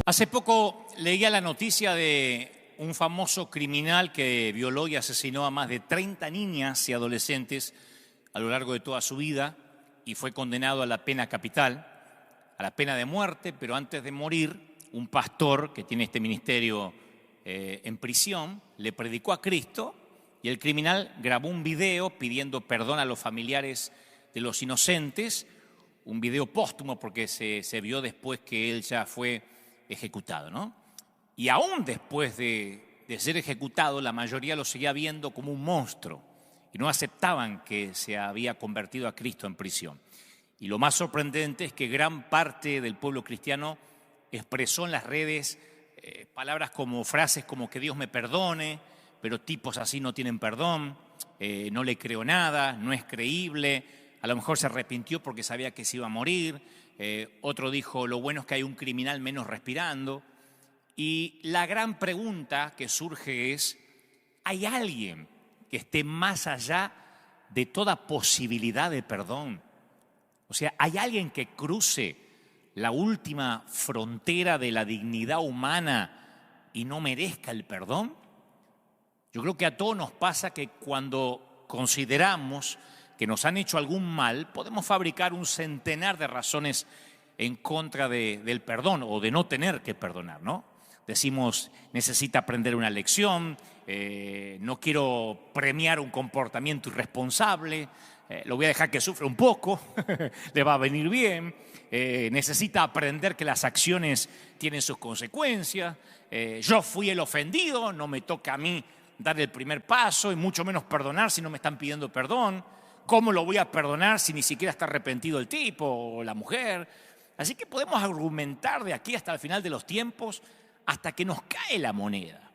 Hace poco leía la noticia de un famoso criminal que violó y asesinó a más de 30 niñas y adolescentes a lo largo de toda su vida y fue condenado a la pena capital, a la pena de muerte, pero antes de morir, un pastor que tiene este ministerio en prisión le predicó a Cristo y el criminal grabó un video pidiendo perdón a los familiares de los inocentes, un video póstumo porque se vio después que él ya fue ejecutado, ¿no? Y aún después de ser ejecutado, la mayoría lo seguía viendo como un monstruo y no aceptaban que se había convertido a Cristo en prisión. Y lo más sorprendente es que gran parte del pueblo cristiano expresó en las redes frases como que Dios me perdone, pero tipos así no tienen perdón, no le creo nada, no es creíble, a lo mejor se arrepintió porque sabía que se iba a morir, otro dijo, lo bueno es que hay un criminal menos respirando. Y la gran pregunta que surge es, ¿hay alguien que esté más allá de toda posibilidad de perdón? O sea, ¿hay alguien que cruce la última frontera de la dignidad humana y no merezca el perdón? Yo creo que a todos nos pasa que cuando consideramos que nos han hecho algún mal, podemos fabricar un centenar de razones en contra del perdón o de no tener que perdonar, ¿no? Decimos, necesita aprender una lección, no quiero premiar un comportamiento irresponsable, lo voy a dejar que sufra un poco, le va a venir bien, necesita aprender que las acciones tienen sus consecuencias, yo fui el ofendido, no me toca a mí dar el primer paso y mucho menos perdonar si no me están pidiendo perdón. ¿Cómo lo voy a perdonar si ni siquiera está arrepentido el tipo o la mujer? Así que podemos argumentar de aquí hasta el final de los tiempos hasta que nos cae la moneda,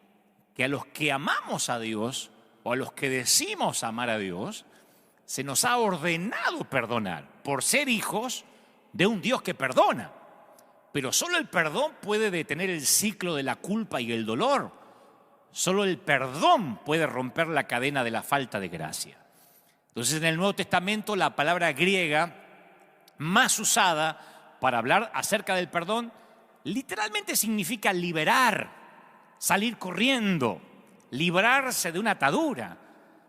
que a los que amamos a Dios o a los que decimos amar a Dios, se nos ha ordenado perdonar por ser hijos de un Dios que perdona. Pero solo el perdón puede detener el ciclo de la culpa y el dolor. Solo el perdón puede romper la cadena de la falta de gracia. Entonces, en el Nuevo Testamento, la palabra griega más usada para hablar acerca del perdón literalmente significa liberar, salir corriendo, librarse de una atadura.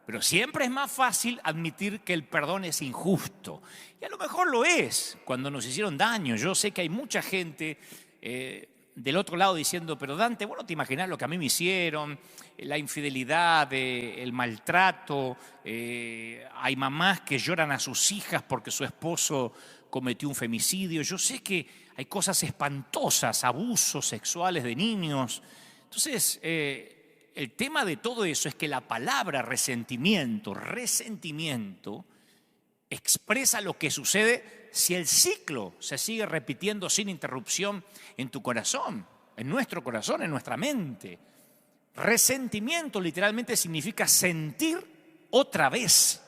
Pero siempre es más fácil admitir que el perdón es injusto. Y a lo mejor lo es cuando nos hicieron daño. Yo sé que hay mucha gente del otro lado diciendo, pero Dante, vos no te imaginás lo que a mí me hicieron, la infidelidad, el maltrato, hay mamás que lloran a sus hijas porque su esposo cometió un femicidio. Yo sé que hay cosas espantosas, abusos sexuales de niños. Entonces, el tema de todo eso es que la palabra resentimiento expresa lo que sucede si el ciclo se sigue repitiendo sin interrupción en tu corazón, en nuestro corazón, en nuestra mente. Resentimiento literalmente significa sentir otra vez,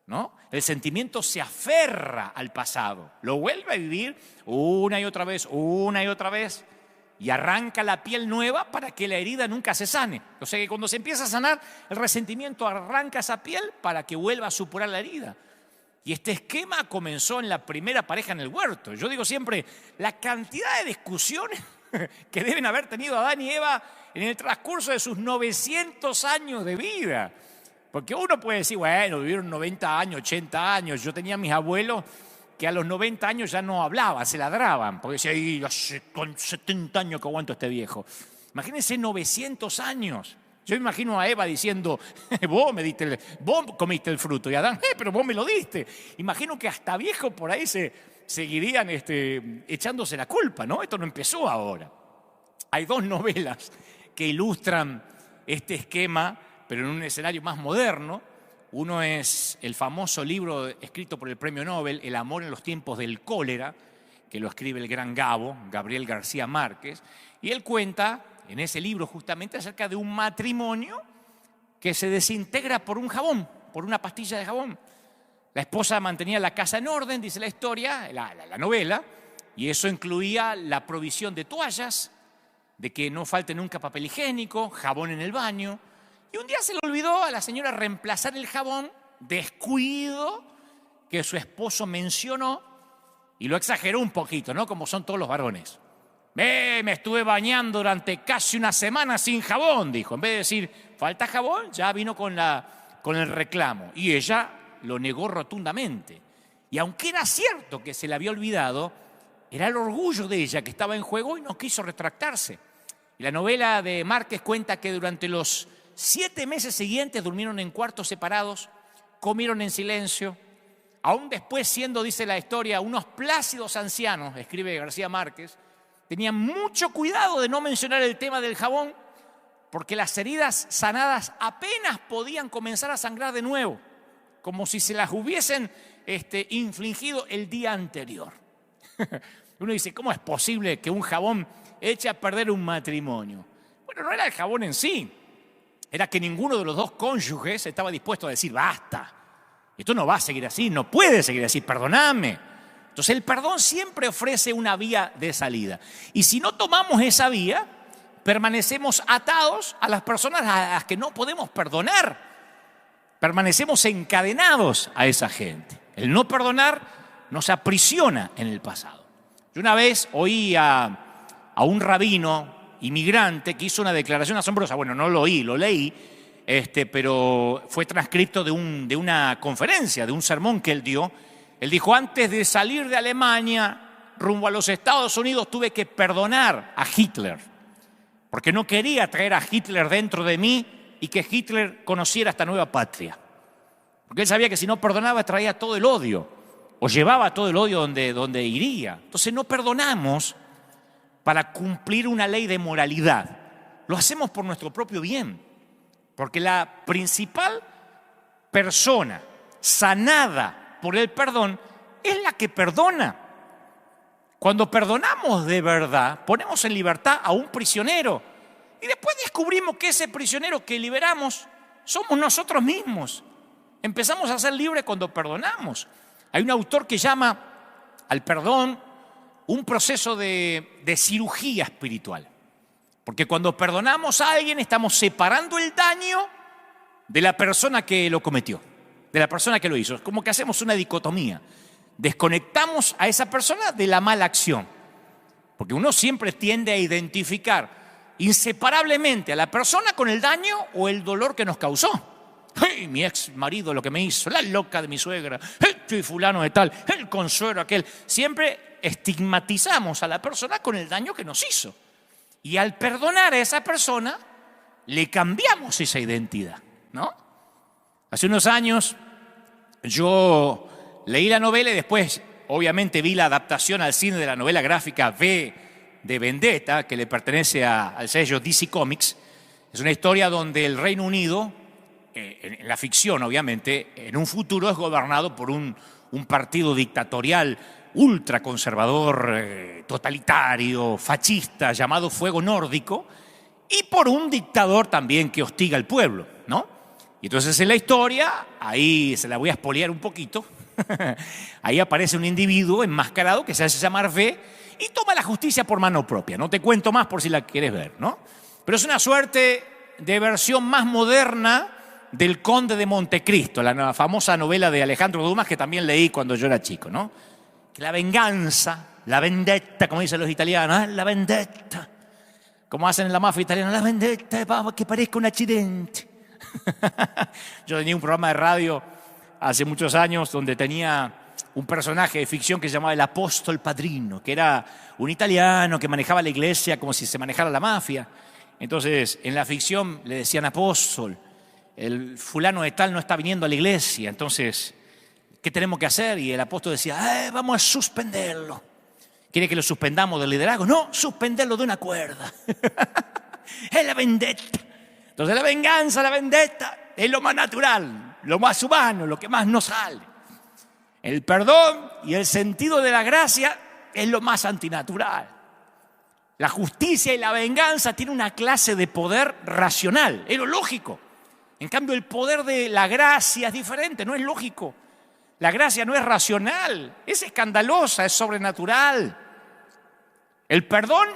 ¿no? El sentimiento se aferra al pasado, lo vuelve a vivir una y otra vez, y arranca la piel nueva para que la herida nunca se sane. O sea que cuando se empieza a sanar, el resentimiento arranca esa piel para que vuelva a supurar la herida. Y este esquema comenzó en la primera pareja en el huerto. Yo digo siempre, la cantidad de discusiones que deben haber tenido Adán y Eva en el transcurso de sus 900 años de vida. Porque uno puede decir, bueno, vivieron 90 años, 80 años. Yo tenía mis abuelos que a los 90 años ya no hablaban, se ladraban. Porque decían, con 70 años que aguanto a este viejo. Imagínense 900 años. Yo imagino a Eva diciendo, vos comiste el fruto, y Adán, pero vos me lo diste. Imagino que hasta viejos por ahí se seguirían echándose la culpa, ¿no? Esto no empezó ahora. Hay dos novelas que ilustran este esquema, pero en un escenario más moderno. Uno es el famoso libro escrito por el premio Nobel, El amor en los tiempos del cólera, que lo escribe el gran Gabriel García Márquez, y él cuenta en ese libro justamente acerca de un matrimonio que se desintegra por un jabón, por una pastilla de jabón. La esposa mantenía la casa en orden, dice la historia, la novela, y eso incluía la provisión de toallas, de que no falte nunca papel higiénico, jabón en el baño. Y un día se le olvidó a la señora reemplazar el jabón, descuido que su esposo mencionó, y lo exageró un poquito, ¿no? Como son todos los varones. Me estuve bañando durante casi una semana sin jabón, dijo. En vez de decir, falta jabón, ya vino con el reclamo. Y ella lo negó rotundamente. Y aunque era cierto que se le había olvidado, era el orgullo de ella que estaba en juego y no quiso retractarse. Y la novela de Márquez cuenta que durante los 7 meses siguientes durmieron en cuartos separados, comieron en silencio. Aún después, siendo, dice la historia, unos plácidos ancianos, escribe García Márquez, tenían mucho cuidado de no mencionar el tema del jabón, porque las heridas sanadas apenas podían comenzar a sangrar de nuevo, como si se las hubiesen infligido el día anterior. Uno dice, ¿cómo es posible que un jabón eche a perder un matrimonio? Bueno, no era el jabón en sí, era que ninguno de los dos cónyuges estaba dispuesto a decir, basta, esto no va a seguir así, no puede seguir así, perdoname. Entonces el perdón siempre ofrece una vía de salida. Y si no tomamos esa vía, permanecemos atados a las personas a las que no podemos perdonar. Permanecemos encadenados a esa gente. El no perdonar nos aprisiona en el pasado. Yo una vez oí a un rabino inmigrante que hizo una declaración asombrosa. Bueno, no lo oí, lo leí, pero fue transcripto de una conferencia, de un sermón que él dio. Él dijo, antes de salir de Alemania rumbo a los Estados Unidos tuve que perdonar a Hitler, porque no quería traer a Hitler dentro de mí y que Hitler conociera esta nueva patria. Porque él sabía que si no perdonaba traía todo el odio, o llevaba todo el odio donde iría. Entonces no perdonamos para cumplir una ley de moralidad. Lo hacemos por nuestro propio bien, porque la principal persona sanada por el perdón es la que perdona. Cuando perdonamos de verdad, ponemos en libertad a un prisionero y después descubrimos que ese prisionero que liberamos somos nosotros mismos. Empezamos a ser libres cuando perdonamos. Hay un autor que llama al perdón un proceso de cirugía espiritual. Porque cuando perdonamos a alguien estamos separando el daño de la persona que lo cometió, de la persona que lo hizo. Es como que hacemos una dicotomía. Desconectamos a esa persona de la mala acción. Porque uno siempre tiende a identificar inseparablemente a la persona con el daño o el dolor que nos causó. ¡Hey, mi ex marido lo que me hizo! La loca de mi suegra, y fulano de tal, el consuelo aquel. Siempre estigmatizamos a la persona con el daño que nos hizo. Y al perdonar a esa persona, le cambiamos esa identidad, ¿no? Hace unos años yo leí la novela y después, obviamente, vi la adaptación al cine de la novela gráfica V de Vendetta, que le pertenece al sello DC Comics. Es una historia donde el Reino Unido, en la ficción, obviamente, en un futuro es gobernado por un partido dictatorial ultraconservador, totalitario, fascista, llamado Fuego Nórdico, y por un dictador también que hostiga al pueblo, ¿no? Y entonces en la historia, ahí se la voy a espolear un poquito, ahí aparece un individuo enmascarado que se hace llamar V y toma la justicia por mano propia. No te cuento más por si la quieres ver, ¿no? Pero es una suerte de versión más moderna del Conde de Montecristo, la famosa novela de Alejandro Dumas que también leí cuando yo era chico, ¿no? Que la venganza, la vendetta, como dicen los italianos, la vendetta, como hacen en la mafia italiana, la vendetta, que parezca un accidente. Yo tenía un programa de radio hace muchos años donde tenía un personaje de ficción que se llamaba el Apóstol Padrino, que era un italiano que manejaba la iglesia como si se manejara la mafia. Entonces, en la ficción le decían apóstol, el fulano de tal no está viniendo a la iglesia, entonces, ¿qué tenemos que hacer? Y el apóstol decía, vamos a suspenderlo. ¿Quiere que lo suspendamos del liderazgo? No, suspenderlo de una cuerda. Es la vendetta. Entonces la venganza, la vendetta, es lo más natural, lo más humano, lo que más nos sale. El perdón y el sentido de la gracia es lo más antinatural. La justicia y la venganza tienen una clase de poder racional, es lo lógico. En cambio, el poder de la gracia es diferente, no es lógico. La gracia no es racional, es escandalosa, es sobrenatural. El perdón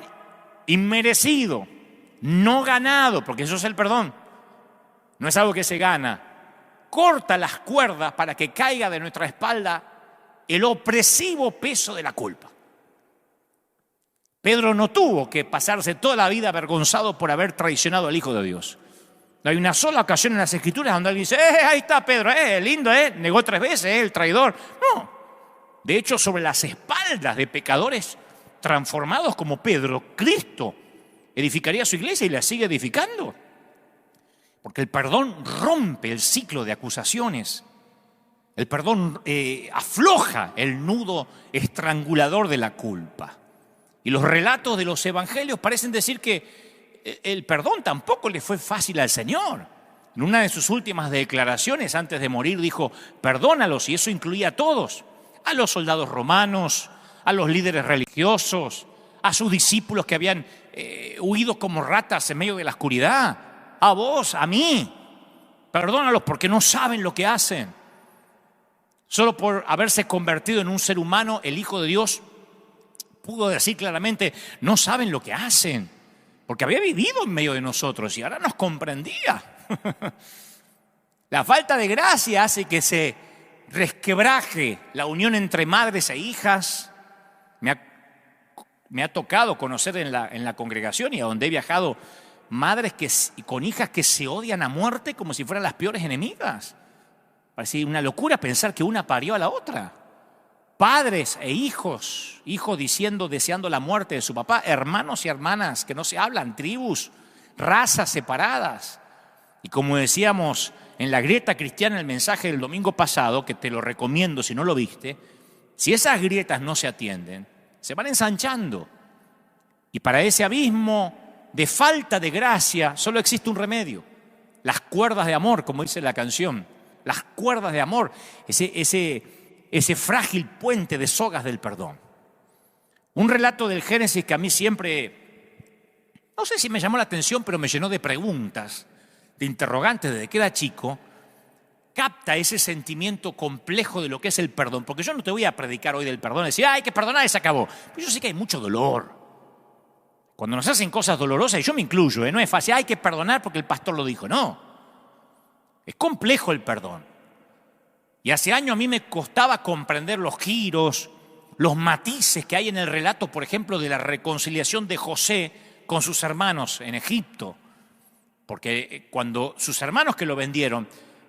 inmerecido, no ganado, porque eso es el perdón, no es algo que se gana. Corta las cuerdas para que caiga de nuestra espalda el opresivo peso de la culpa. Pedro no tuvo que pasarse toda la vida avergonzado por haber traicionado al Hijo de Dios. No hay una sola ocasión en las Escrituras donde alguien dice, ahí está Pedro, lindo, negó 3 veces, el traidor. No. De hecho, sobre las espaldas de pecadores transformados como Pedro, Cristo edificaría su iglesia y la sigue edificando. Porque el perdón rompe el ciclo de acusaciones. El perdón afloja el nudo estrangulador de la culpa. Y los relatos de los evangelios parecen decir que el perdón tampoco le fue fácil al Señor. En una de sus últimas declaraciones antes de morir dijo, perdónalos, y eso incluía a todos, a los soldados romanos, a los líderes religiosos, a sus discípulos que habían huido como ratas en medio de la oscuridad, a vos, a mí. Perdónalos porque no saben lo que hacen. Solo por haberse convertido en un ser humano, el Hijo de Dios pudo decir claramente, no saben lo que hacen, porque había vivido en medio de nosotros y ahora nos comprendía. La falta de gracia hace que se resquebraje la unión entre madres e hijas. Me ha tocado conocer en la congregación y a donde he viajado madres con hijas que se odian a muerte como si fueran las peores enemigas. Parece una locura pensar que una parió a la otra. Padres e hijos deseando la muerte de su papá, hermanos y hermanas que no se hablan, tribus, razas separadas. Y como decíamos en la grieta cristiana, el mensaje del domingo pasado, que te lo recomiendo si no lo viste, si esas grietas no se atienden, se van ensanchando. Y para ese abismo de falta de gracia solo existe un remedio: las cuerdas de amor, como dice la canción, las cuerdas de amor, ese frágil puente de sogas del perdón. Un relato del Génesis que a mí siempre, no sé si me llamó la atención, pero me llenó de preguntas, de interrogantes desde que era chico, capta ese sentimiento complejo de lo que es el perdón. Porque yo no te voy a predicar hoy del perdón, decir, hay que perdonar y se acabó. Pero yo sé que hay mucho dolor. Cuando nos hacen cosas dolorosas, y yo me incluyo, no es fácil, hay que perdonar porque el pastor lo dijo. No, es complejo el perdón. Y hace años a mí me costaba comprender los giros, los matices que hay en el relato, por ejemplo, de la reconciliación de José con sus hermanos en Egipto. Porque cuando sus hermanos que lo vendieron,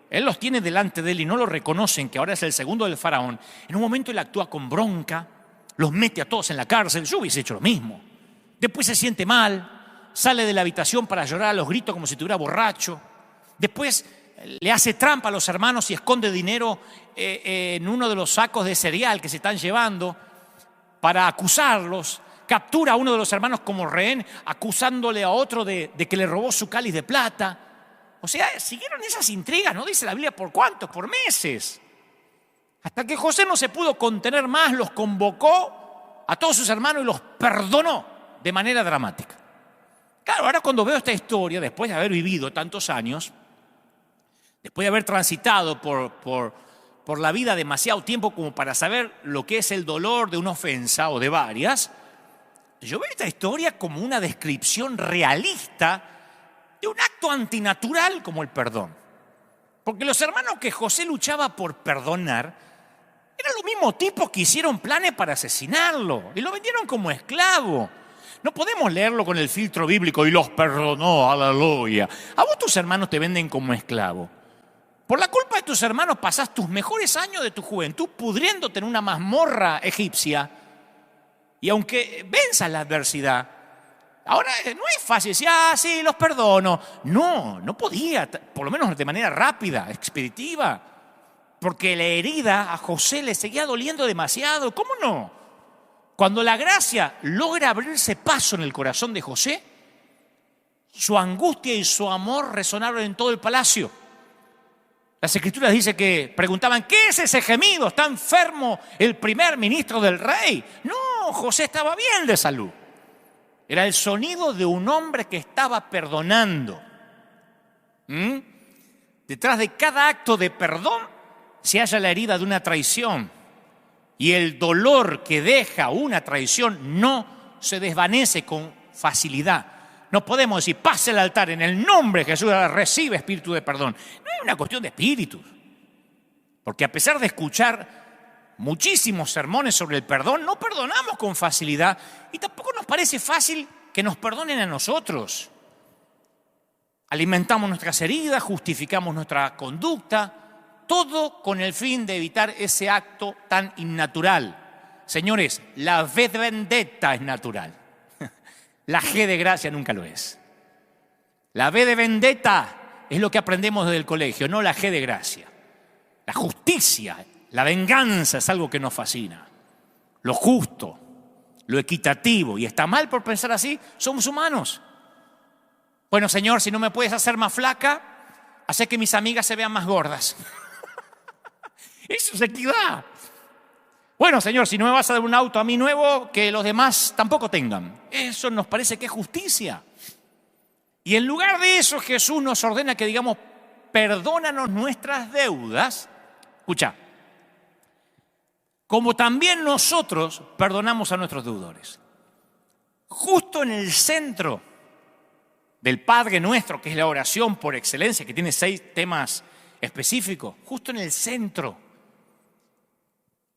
él los tiene delante de él y no lo reconocen, que ahora es el segundo del faraón, en un momento él actúa con bronca, los mete a todos en la cárcel. Yo hubiese hecho lo mismo. Después se siente mal, sale de la habitación para llorar a los gritos como si estuviera borracho. Después le hace trampa a los hermanos y esconde dinero en uno de los sacos de cereal que se están llevando para acusarlos. Captura a uno de los hermanos como rehén, acusándole a otro de que le robó su cáliz de plata. O sea, siguieron esas intrigas, ¿no? Dice la Biblia, ¿por cuántos? Por meses. Hasta que José no se pudo contener más, los convocó a todos sus hermanos y los perdonó de manera dramática. Claro, ahora cuando veo esta historia, después de haber vivido tantos años, después de haber transitado por la vida demasiado tiempo como para saber lo que es el dolor de una ofensa o de varias, yo veo esta historia como una descripción realista de un acto antinatural como el perdón. Porque los hermanos que José luchaba por perdonar eran los mismos tipos que hicieron planes para asesinarlo y lo vendieron como esclavo. No podemos leerlo con el filtro bíblico y los perdonó, aleluya. A vos tus hermanos te venden como esclavo. Por la culpa de tus hermanos pasás tus mejores años de tu juventud pudriéndote en una mazmorra egipcia. Y aunque venzas la adversidad, ahora no es fácil decir, sí, los perdono. No podía, por lo menos de manera rápida, expeditiva. Porque la herida a José le seguía doliendo demasiado. ¿Cómo no? Cuando la gracia logra abrirse paso en el corazón de José, su angustia y su amor resonaron en todo el palacio. Las Escrituras dicen que preguntaban, ¿qué es ese gemido? ¿Está enfermo el primer ministro del rey? No, José estaba bien de salud. Era el sonido de un hombre que estaba perdonando. Detrás de cada acto de perdón se halla la herida de una traición. Y el dolor que deja una traición no se desvanece con facilidad. No podemos decir, pase al altar en el nombre de Jesús, recibe espíritu de perdón. No es una cuestión de espíritus. Porque a pesar de escuchar muchísimos sermones sobre el perdón, no perdonamos con facilidad y tampoco nos parece fácil que nos perdonen a nosotros. Alimentamos nuestras heridas, justificamos nuestra conducta, todo con el fin de evitar ese acto tan innatural. Señores, la V de vendetta es natural. La G de gracia nunca lo es. La V de vendetta es lo que aprendemos desde el colegio, no la G de gracia. La justicia, la venganza es algo que nos fascina. Lo justo, lo equitativo. Y está mal por pensar así, somos humanos. Bueno, Señor, si no me puedes hacer más flaca, hace que mis amigas se vean más gordas. Eso es equidad. Bueno, Señor, si no me vas a dar un auto a mí nuevo, que los demás tampoco tengan. Eso nos parece que es justicia. Y en lugar de eso, Jesús nos ordena que digamos, perdónanos nuestras deudas. Escucha, como también nosotros perdonamos a nuestros deudores. Justo en el centro del Padre Nuestro, que es la oración por excelencia, que tiene 6 temas específicos, justo en el centro,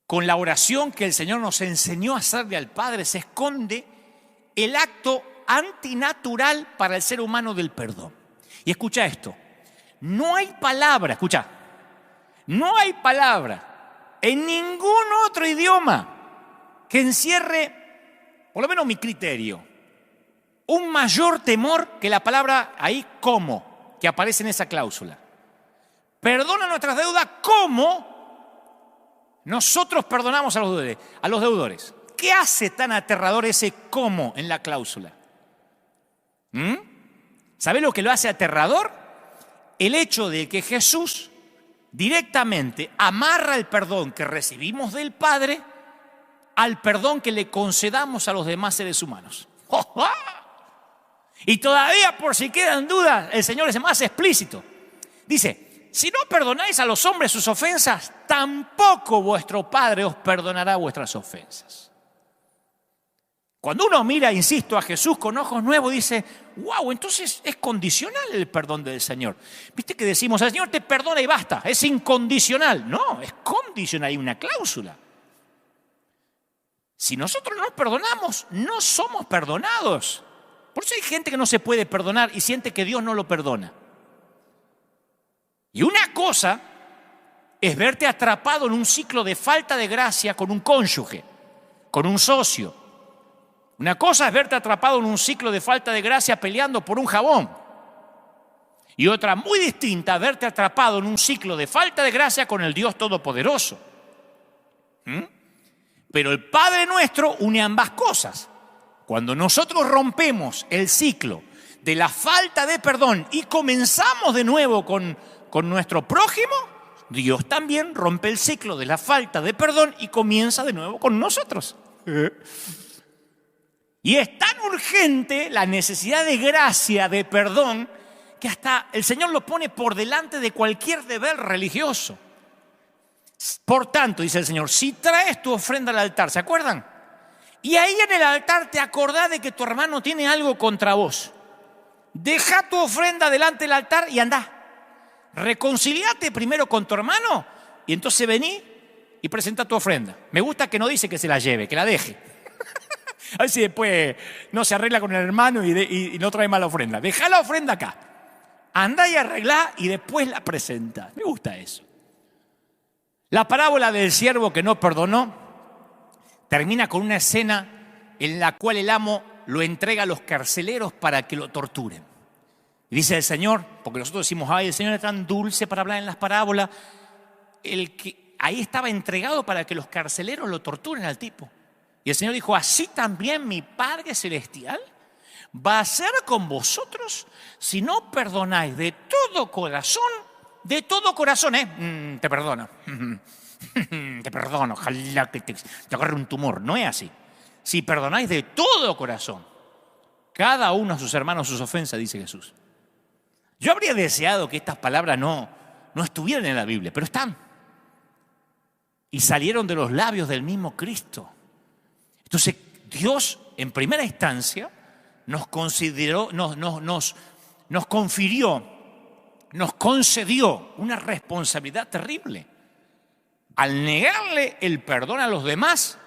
con la oración que el Señor nos enseñó a hacerle al Padre, se esconde el acto antinatural para el ser humano del perdón. Y escucha esto, no hay palabra, escucha, no hay palabra en ningún otro idioma que encierre, por lo menos mi criterio, un mayor temor que la palabra ahí como, que aparece en esa cláusula. Perdona nuestras deudas como nosotros perdonamos a los deudores. ¿Qué hace tan aterrador ese como en la cláusula? ¿Sabe lo que lo hace aterrador? El hecho de que Jesús directamente amarra el perdón que recibimos del Padre al perdón que le concedamos a los demás seres humanos. Y todavía, por si quedan dudas, el Señor es más explícito. Dice, si no perdonáis a los hombres sus ofensas, tampoco vuestro Padre os perdonará vuestras ofensas. Cuando uno mira, insisto, a Jesús con ojos nuevos, dice, wow, entonces es condicional el perdón del Señor. Viste que decimos, el Señor te perdona y basta, es incondicional. No, es condicional, hay una cláusula. Si nosotros no nos perdonamos, no somos perdonados. Por eso hay gente que no se puede perdonar y siente que Dios no lo perdona. Y una cosa es verte atrapado en un ciclo de falta de gracia con un cónyuge, con un socio. Una cosa es verte atrapado en un ciclo de falta de gracia peleando por un jabón. Y otra muy distinta, verte atrapado en un ciclo de falta de gracia con el Dios Todopoderoso. Pero el Padre Nuestro une ambas cosas. Cuando nosotros rompemos el ciclo de la falta de perdón y comenzamos de nuevo con nuestro prójimo, Dios también rompe el ciclo de la falta de perdón y comienza de nuevo con nosotros. Y es tan urgente la necesidad de gracia, de perdón, que hasta el Señor lo pone por delante de cualquier deber religioso. Por tanto, dice el Señor, si traes tu ofrenda al altar, ¿se acuerdan? Y ahí en el altar te acordás de que tu hermano tiene algo contra vos. Deja tu ofrenda delante del altar y andá. Reconciliate primero con tu hermano y entonces vení y presenta tu ofrenda. Me gusta que no dice que se la lleve, que la deje. A ver si después no se arregla con el hermano y no trae más la ofrenda. Dejá la ofrenda acá. Andá y arreglá y después la presenta. Me gusta eso. La parábola del siervo que no perdonó termina con una escena en la cual el amo lo entrega a los carceleros para que lo torturen. Y dice el Señor, porque nosotros decimos, ay, el Señor es tan dulce para hablar en las parábolas, el que ahí estaba entregado para que los carceleros lo torturen al tipo. Y el Señor dijo, así también mi Padre Celestial va a hacer con vosotros si no perdonáis de todo corazón, te perdono. Te perdono, ojalá que te agarre un tumor. No es así. Si perdonáis de todo corazón, cada uno a sus hermanos sus ofensas, dice Jesús. Yo habría deseado que estas palabras no estuvieran en la Biblia, pero están. Y salieron de los labios del mismo Cristo. Entonces, Dios, en primera instancia, nos consideró, nos confirió, nos concedió una responsabilidad terrible. Al negarle el perdón a los demás,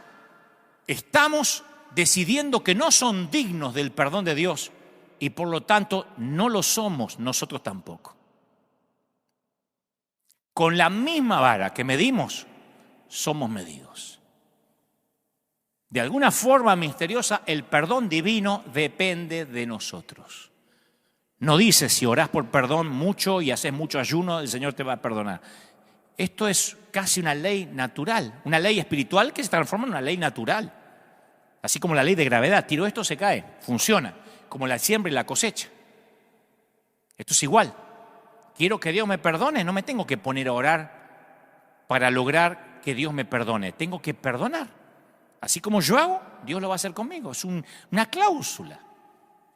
estamos decidiendo que no son dignos del perdón de Dios y por lo tanto no lo somos nosotros tampoco. Con la misma vara que medimos, somos medidos. De alguna forma misteriosa, el perdón divino depende de nosotros. No dice si orás por perdón mucho y haces mucho ayuno, el Señor te va a perdonar. Esto es casi una ley natural, una ley espiritual que se transforma en una ley natural. Así como la ley de gravedad, tiro esto, se cae, funciona, como la siembra y la cosecha. Esto es igual. Quiero que Dios me perdone, no me tengo que poner a orar para lograr que Dios me perdone. Tengo que perdonar. Así como yo hago, Dios lo va a hacer conmigo. Es una cláusula.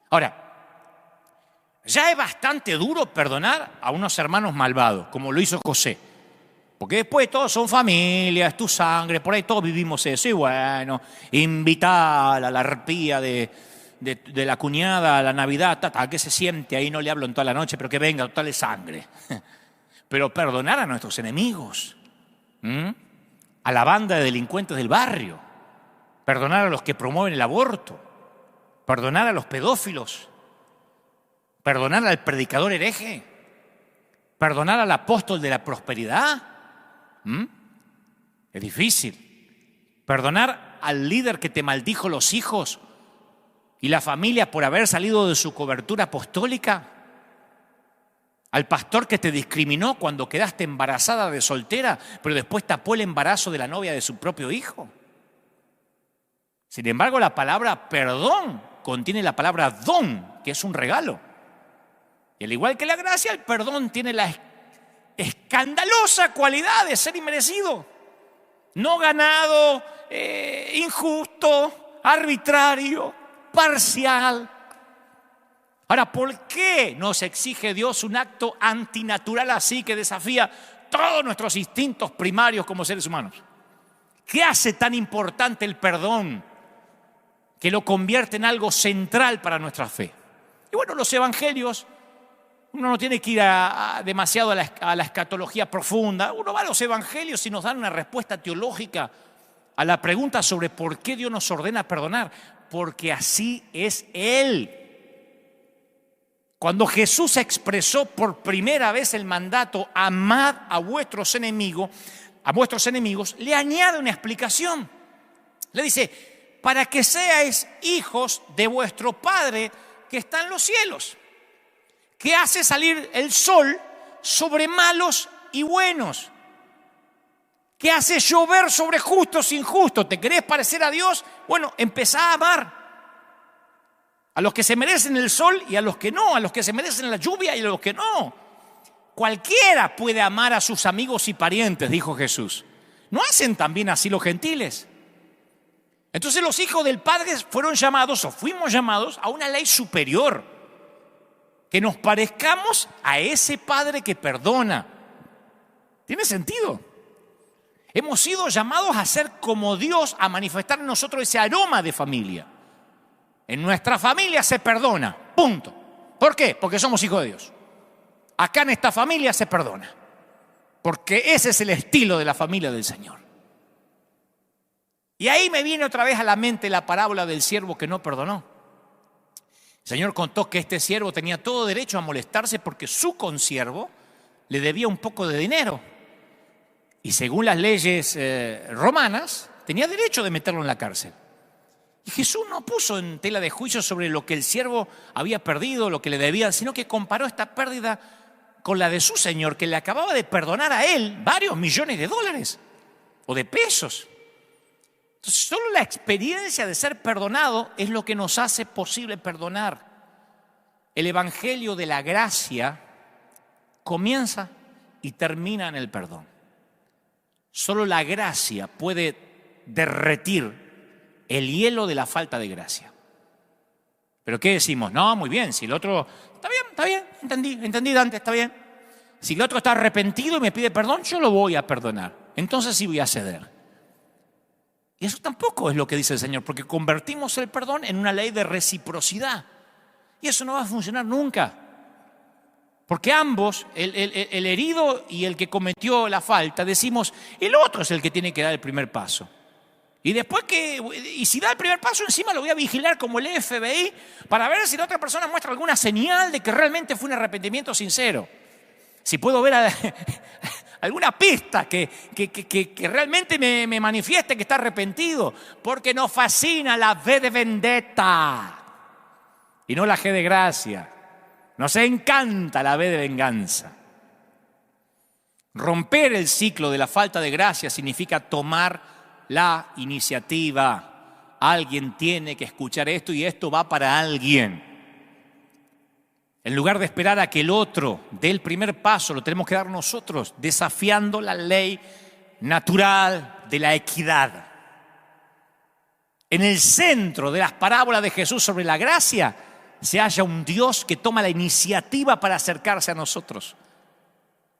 Ahora, ya es bastante duro perdonar a unos hermanos malvados, como lo hizo José. Porque después todos son familia, es tu sangre, por ahí todos vivimos eso. Y bueno, invitar a la arpía de la cuñada a la Navidad, que se siente ahí, no le hablo en toda la noche, pero que venga, total es sangre. Pero perdonar a nuestros enemigos, a la banda de delincuentes del barrio, perdonar a los que promueven el aborto, perdonar a los pedófilos, perdonar al predicador hereje, perdonar al apóstol de la prosperidad. Es difícil. Perdonar al líder que te maldijo los hijos y la familia por haber salido de su cobertura apostólica, al pastor que te discriminó cuando quedaste embarazada de soltera, pero después tapó el embarazo de la novia de su propio hijo. Sin embargo, la palabra perdón contiene la palabra don, que es un regalo. Y al igual que la gracia, el perdón tiene la escandalosa cualidad de ser inmerecido, no ganado, injusto, arbitrario, parcial. Ahora, ¿por qué nos exige Dios un acto antinatural así que desafía todos nuestros instintos primarios como seres humanos? ¿Qué hace tan importante el perdón que lo convierte en algo central para nuestra fe? Y bueno, los evangelios, uno no tiene que ir demasiado a la escatología profunda. Uno va a los evangelios y nos dan una respuesta teológica a la pregunta sobre por qué Dios nos ordena perdonar. Porque así es Él. Cuando Jesús expresó por primera vez el mandato, amad a vuestros enemigos, le añade una explicación. Le dice, para que seáis hijos de vuestro Padre que está en los cielos, que hace salir el sol sobre malos y buenos, que hace llover sobre justos e injustos. ¿Te querés parecer a Dios? Bueno, empezá a amar a los que se merecen el sol y a los que no, a los que se merecen la lluvia y a los que no. Cualquiera puede amar a sus amigos y parientes, dijo Jesús. ¿No hacen también así los gentiles? Entonces los hijos del Padre fueron llamados, o fuimos llamados, a una ley superior, que nos parezcamos a ese Padre que perdona. ¿Tiene sentido? Hemos sido llamados a ser como Dios, a manifestar en nosotros ese aroma de familia. En nuestra familia se perdona, punto. ¿Por qué? Porque somos hijos de Dios. Acá en esta familia se perdona, porque ese es el estilo de la familia del Señor. Y ahí me viene otra vez a la mente la parábola del siervo que no perdonó. El Señor contó que este siervo tenía todo derecho a molestarse porque su consiervo le debía un poco de dinero. Y según las leyes romanas, tenía derecho de meterlo en la cárcel. Y Jesús no puso en tela de juicio sobre lo que el siervo había perdido, lo que le debían, sino que comparó esta pérdida con la de su Señor, que le acababa de perdonar a él varios millones de dólares o de pesos. Entonces, solo la experiencia de ser perdonado es lo que nos hace posible perdonar. El evangelio de la gracia comienza y termina en el perdón. Solo la gracia puede derretir el hielo de la falta de gracia. ¿Pero qué decimos? No, muy bien, si el otro... Está bien, entendí Dante, está bien. Si el otro está arrepentido y me pide perdón, yo lo voy a perdonar. Entonces sí voy a ceder. Y eso tampoco es lo que dice el Señor, porque convertimos el perdón en una ley de reciprocidad. Y eso no va a funcionar nunca. Porque ambos, el herido y el que cometió la falta, decimos, el otro es el que tiene que dar el primer paso. Y después y si da el primer paso, encima lo voy a vigilar como el FBI para ver si la otra persona muestra alguna señal de que realmente fue un arrepentimiento sincero. Si puedo ver alguna pista que realmente me manifieste que está arrepentido. Porque nos fascina la V de vendetta y no la G de gracia. Nos encanta la V de venganza. Romper el ciclo de la falta de gracia significa tomar la iniciativa. Alguien tiene que escuchar esto y esto va para alguien. En lugar de esperar a que el otro dé el primer paso, lo tenemos que dar nosotros, desafiando la ley natural de la equidad. En el centro de las parábolas de Jesús sobre la gracia se halla un Dios que toma la iniciativa para acercarse a nosotros.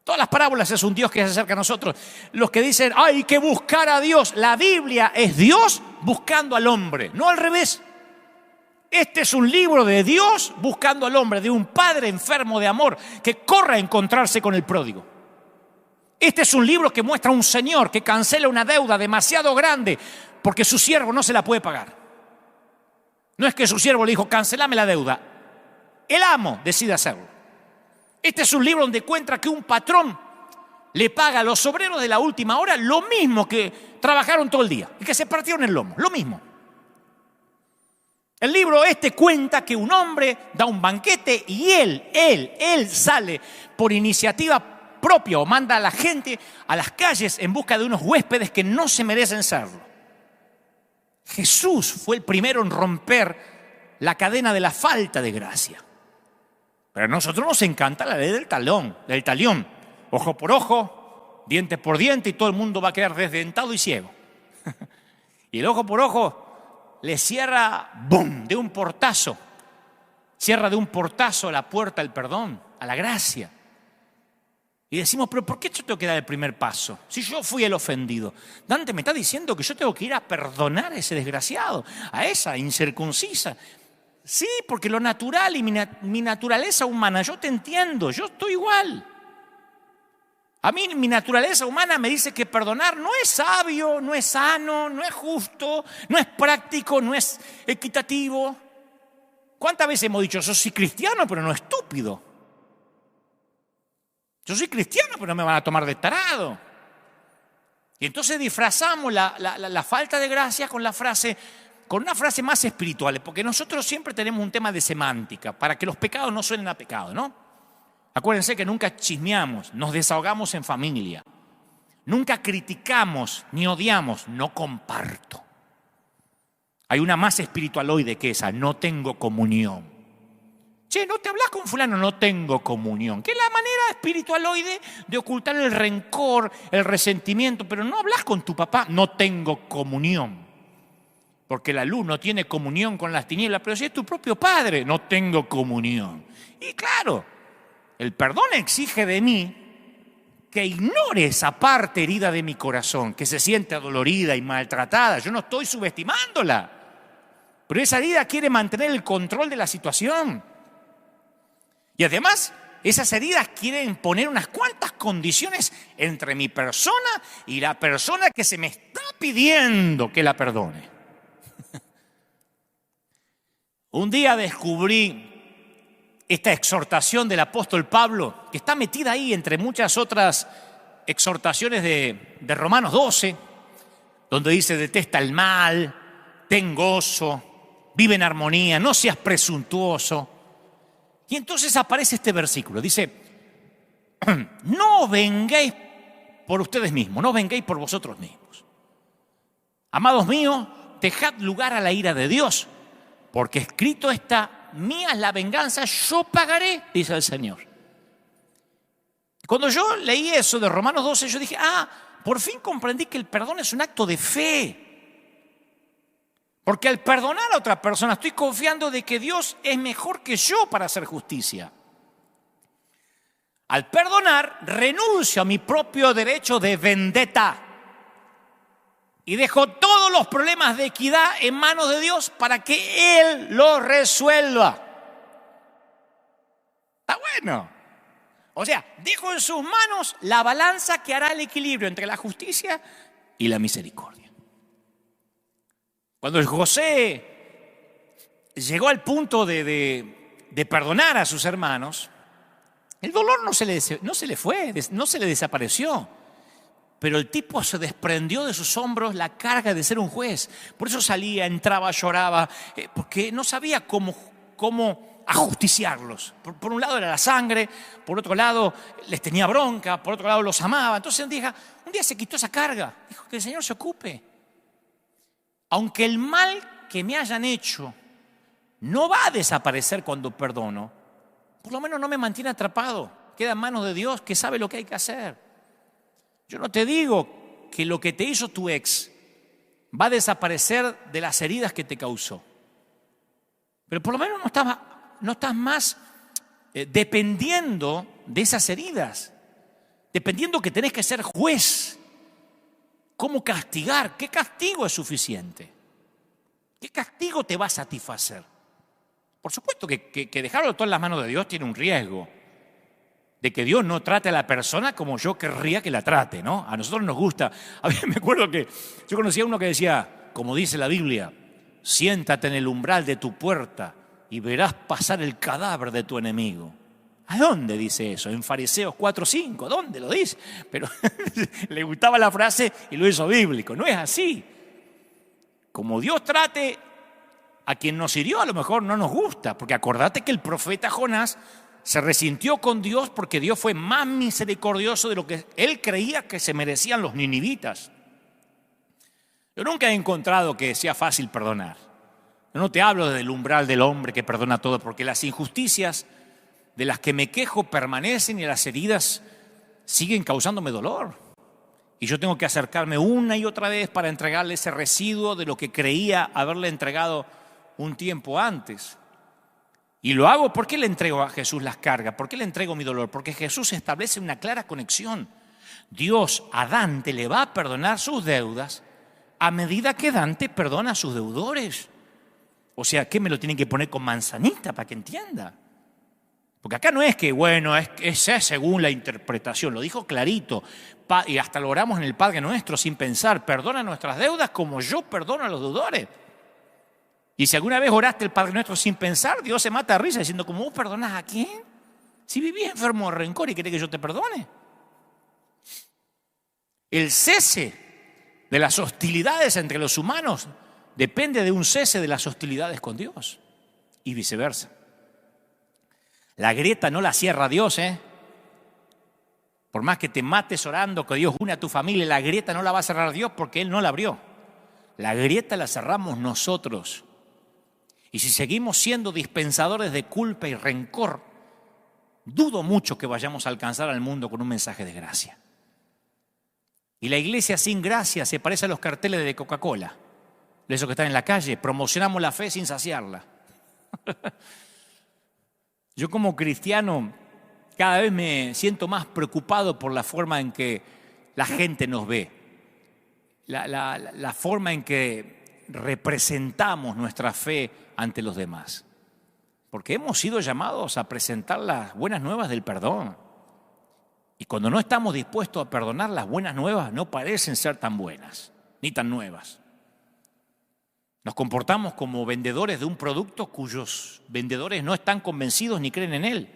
Todas las parábolas es un Dios que se acerca a nosotros. Los que dicen, hay que buscar a Dios. La Biblia es Dios buscando al hombre, no al revés. Este es un libro de Dios buscando al hombre, de un padre enfermo de amor que corre a encontrarse con el pródigo. Este es un libro que muestra a un señor que cancela una deuda demasiado grande porque su siervo no se la puede pagar. No es que su siervo le dijo, cancelame la deuda. El amo decide hacerlo. Este es un libro donde encuentra que un patrón le paga a los obreros de la última hora lo mismo que trabajaron todo el día y que se partieron el lomo, lo mismo. El libro cuenta que un hombre da un banquete y él sale por iniciativa propia o manda a la gente a las calles en busca de unos huéspedes que no se merecen serlo. Jesús fue el primero en romper la cadena de la falta de gracia. Pero a nosotros nos encanta la ley del talión. Ojo por ojo, diente por diente y todo el mundo va a quedar desdentado y ciego. Y el ojo por ojo le cierra, ¡bum!, de un portazo. Cierra de un portazo la puerta al perdón, a la gracia. Y decimos, pero ¿por qué yo tengo que dar el primer paso? Si yo fui el ofendido. Dante me está diciendo que yo tengo que ir a perdonar a ese desgraciado, a esa incircuncisa. Sí, porque lo natural y mi naturaleza humana, yo te entiendo, yo estoy igual. A mí mi naturaleza humana me dice que perdonar no es sabio, no es sano, no es justo, no es práctico, no es equitativo. ¿Cuántas veces hemos dicho, yo soy cristiano pero no estúpido? Yo soy cristiano pero no me van a tomar de tarado. Y entonces disfrazamos la falta de gracia con una frase más espiritual, porque nosotros siempre tenemos un tema de semántica, para que los pecados no suenen a pecado, ¿no? Acuérdense que nunca chismeamos, nos desahogamos en familia. Nunca criticamos ni odiamos, no comparto. Hay una más espiritualoide que esa, no tengo comunión. Che, no te hablas con fulano, no tengo comunión. Que es la manera espiritualoide de ocultar el rencor, el resentimiento, pero no hablas con tu papá, no tengo comunión. Porque la luz no tiene comunión con las tinieblas, pero si es tu propio padre, no tengo comunión. Y claro, el perdón exige de mí que ignore esa parte herida de mi corazón, que se siente adolorida y maltratada. Yo no estoy subestimándola, pero esa herida quiere mantener el control de la situación. Y además, esas heridas quieren poner unas cuantas condiciones entre mi persona y la persona que se me está pidiendo que la perdone. Un día descubrí esta exhortación del apóstol Pablo, que está metida ahí entre muchas otras exhortaciones de Romanos 12, donde dice, detesta el mal, ten gozo, vive en armonía, no seas presuntuoso. Y entonces aparece este versículo, dice, no os vengáis por ustedes mismos, no os vengáis por vosotros mismos. Amados míos, dejad lugar a la ira de Dios, porque escrito está, mía es la venganza, yo pagaré, dice el Señor. Cuando yo leí eso de Romanos 12, yo dije, por fin comprendí que el perdón es un acto de fe. Porque al perdonar a otra persona estoy confiando de que Dios es mejor que yo para hacer justicia. Al perdonar, renuncio a mi propio derecho de vendetta. Y dejo todos los problemas de equidad en manos de Dios para que Él los resuelva. Está bueno. O sea, dejo en sus manos la balanza que hará el equilibrio entre la justicia y la misericordia. Cuando José llegó al punto de perdonar a sus hermanos, el dolor no se le fue, no se le desapareció. Pero el tipo se desprendió de sus hombros la carga de ser un juez. Por eso salía, entraba, lloraba, porque no sabía cómo ajusticiarlos. Por un lado era la sangre, por otro lado les tenía bronca, por otro lado los amaba. Entonces un día se quitó esa carga, dijo que el Señor se ocupe. Aunque el mal que me hayan hecho no va a desaparecer cuando perdono, por lo menos no me mantiene atrapado. Queda en manos de Dios, que sabe lo que hay que hacer. Yo no te digo que lo que te hizo tu ex va a desaparecer de las heridas que te causó. Pero por lo menos no estás más dependiendo de esas heridas. Dependiendo que tenés que ser juez. ¿Cómo castigar? ¿Qué castigo es suficiente? ¿Qué castigo te va a satisfacer? Por supuesto que dejarlo todo en las manos de Dios tiene un riesgo. De que Dios no trate a la persona como yo querría que la trate, ¿no? A nosotros nos gusta. A mí me acuerdo que yo conocía a uno que decía, como dice la Biblia, siéntate en el umbral de tu puerta y verás pasar el cadáver de tu enemigo. ¿A dónde dice eso? En Fariseos 4:5, ¿dónde lo dice? Pero le gustaba la frase y lo hizo bíblico. No es así. Como Dios trate a quien nos hirió, a lo mejor no nos gusta, porque acordate que el profeta Jonás se resintió con Dios porque Dios fue más misericordioso de lo que él creía que se merecían los ninivitas. Yo nunca he encontrado que sea fácil perdonar. Yo no te hablo del umbral del hombre que perdona todo, porque las injusticias de las que me quejo permanecen y las heridas siguen causándome dolor. Y yo tengo que acercarme una y otra vez para entregarle ese residuo de lo que creía haberle entregado un tiempo antes. Y lo hago, ¿por qué le entrego a Jesús las cargas? ¿Por qué le entrego mi dolor? Porque Jesús establece una clara conexión. Dios a Dante le va a perdonar sus deudas a medida que Dante perdona a sus deudores. O sea, ¿qué me lo tienen que poner con manzanita para que entienda? Porque acá no es que, bueno, es según la interpretación, lo dijo clarito. Y hasta lo oramos en el Padre Nuestro sin pensar, perdona nuestras deudas como yo perdono a los deudores. Y si alguna vez oraste el Padre Nuestro sin pensar, Dios se mata a risa diciendo, ¿cómo vos perdonás a quién? Si vivís enfermo de rencor y querés que yo te perdone. El cese de las hostilidades entre los humanos depende de un cese de las hostilidades con Dios y viceversa. La grieta no la cierra Dios, ¿eh? Por más que te mates orando que Dios une a tu familia, la grieta no la va a cerrar Dios porque Él no la abrió. La grieta la cerramos nosotros. Y si seguimos siendo dispensadores de culpa y rencor, dudo mucho que vayamos a alcanzar al mundo con un mensaje de gracia. Y la iglesia sin gracia se parece a los carteles de Coca-Cola, de esos que están en la calle, promocionamos la fe sin saciarla. Yo como cristiano cada vez me siento más preocupado por la forma en que la gente nos ve, la forma en que representamos nuestra fe ante los demás. Porque hemos sido llamados a presentar las buenas nuevas del perdón. Y cuando no estamos dispuestos a perdonar, las buenas nuevas no parecen ser tan buenas, ni tan nuevas. Nos comportamos como vendedores de un producto cuyos vendedores no están convencidos ni creen en él.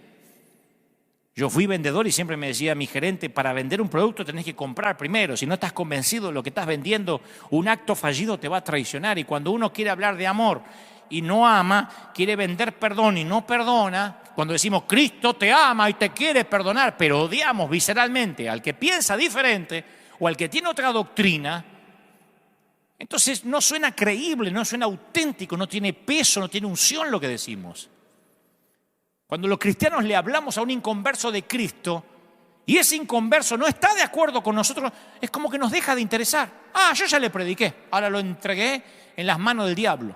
Yo fui vendedor y siempre me decía mi gerente, para vender un producto tenés que comprar primero. Si no estás convencido de lo que estás vendiendo, un acto fallido te va a traicionar. Y cuando uno quiere hablar de amor y no ama, quiere vender perdón y no perdona, cuando decimos Cristo te ama y te quiere perdonar, pero odiamos visceralmente al que piensa diferente o al que tiene otra doctrina, entonces no suena creíble, no suena auténtico, no tiene peso, no tiene unción lo que decimos. Cuando los cristianos le hablamos a un inconverso de Cristo y ese inconverso no está de acuerdo con nosotros, es como que nos deja de interesar. Yo ya le prediqué, ahora lo entregué en las manos del diablo.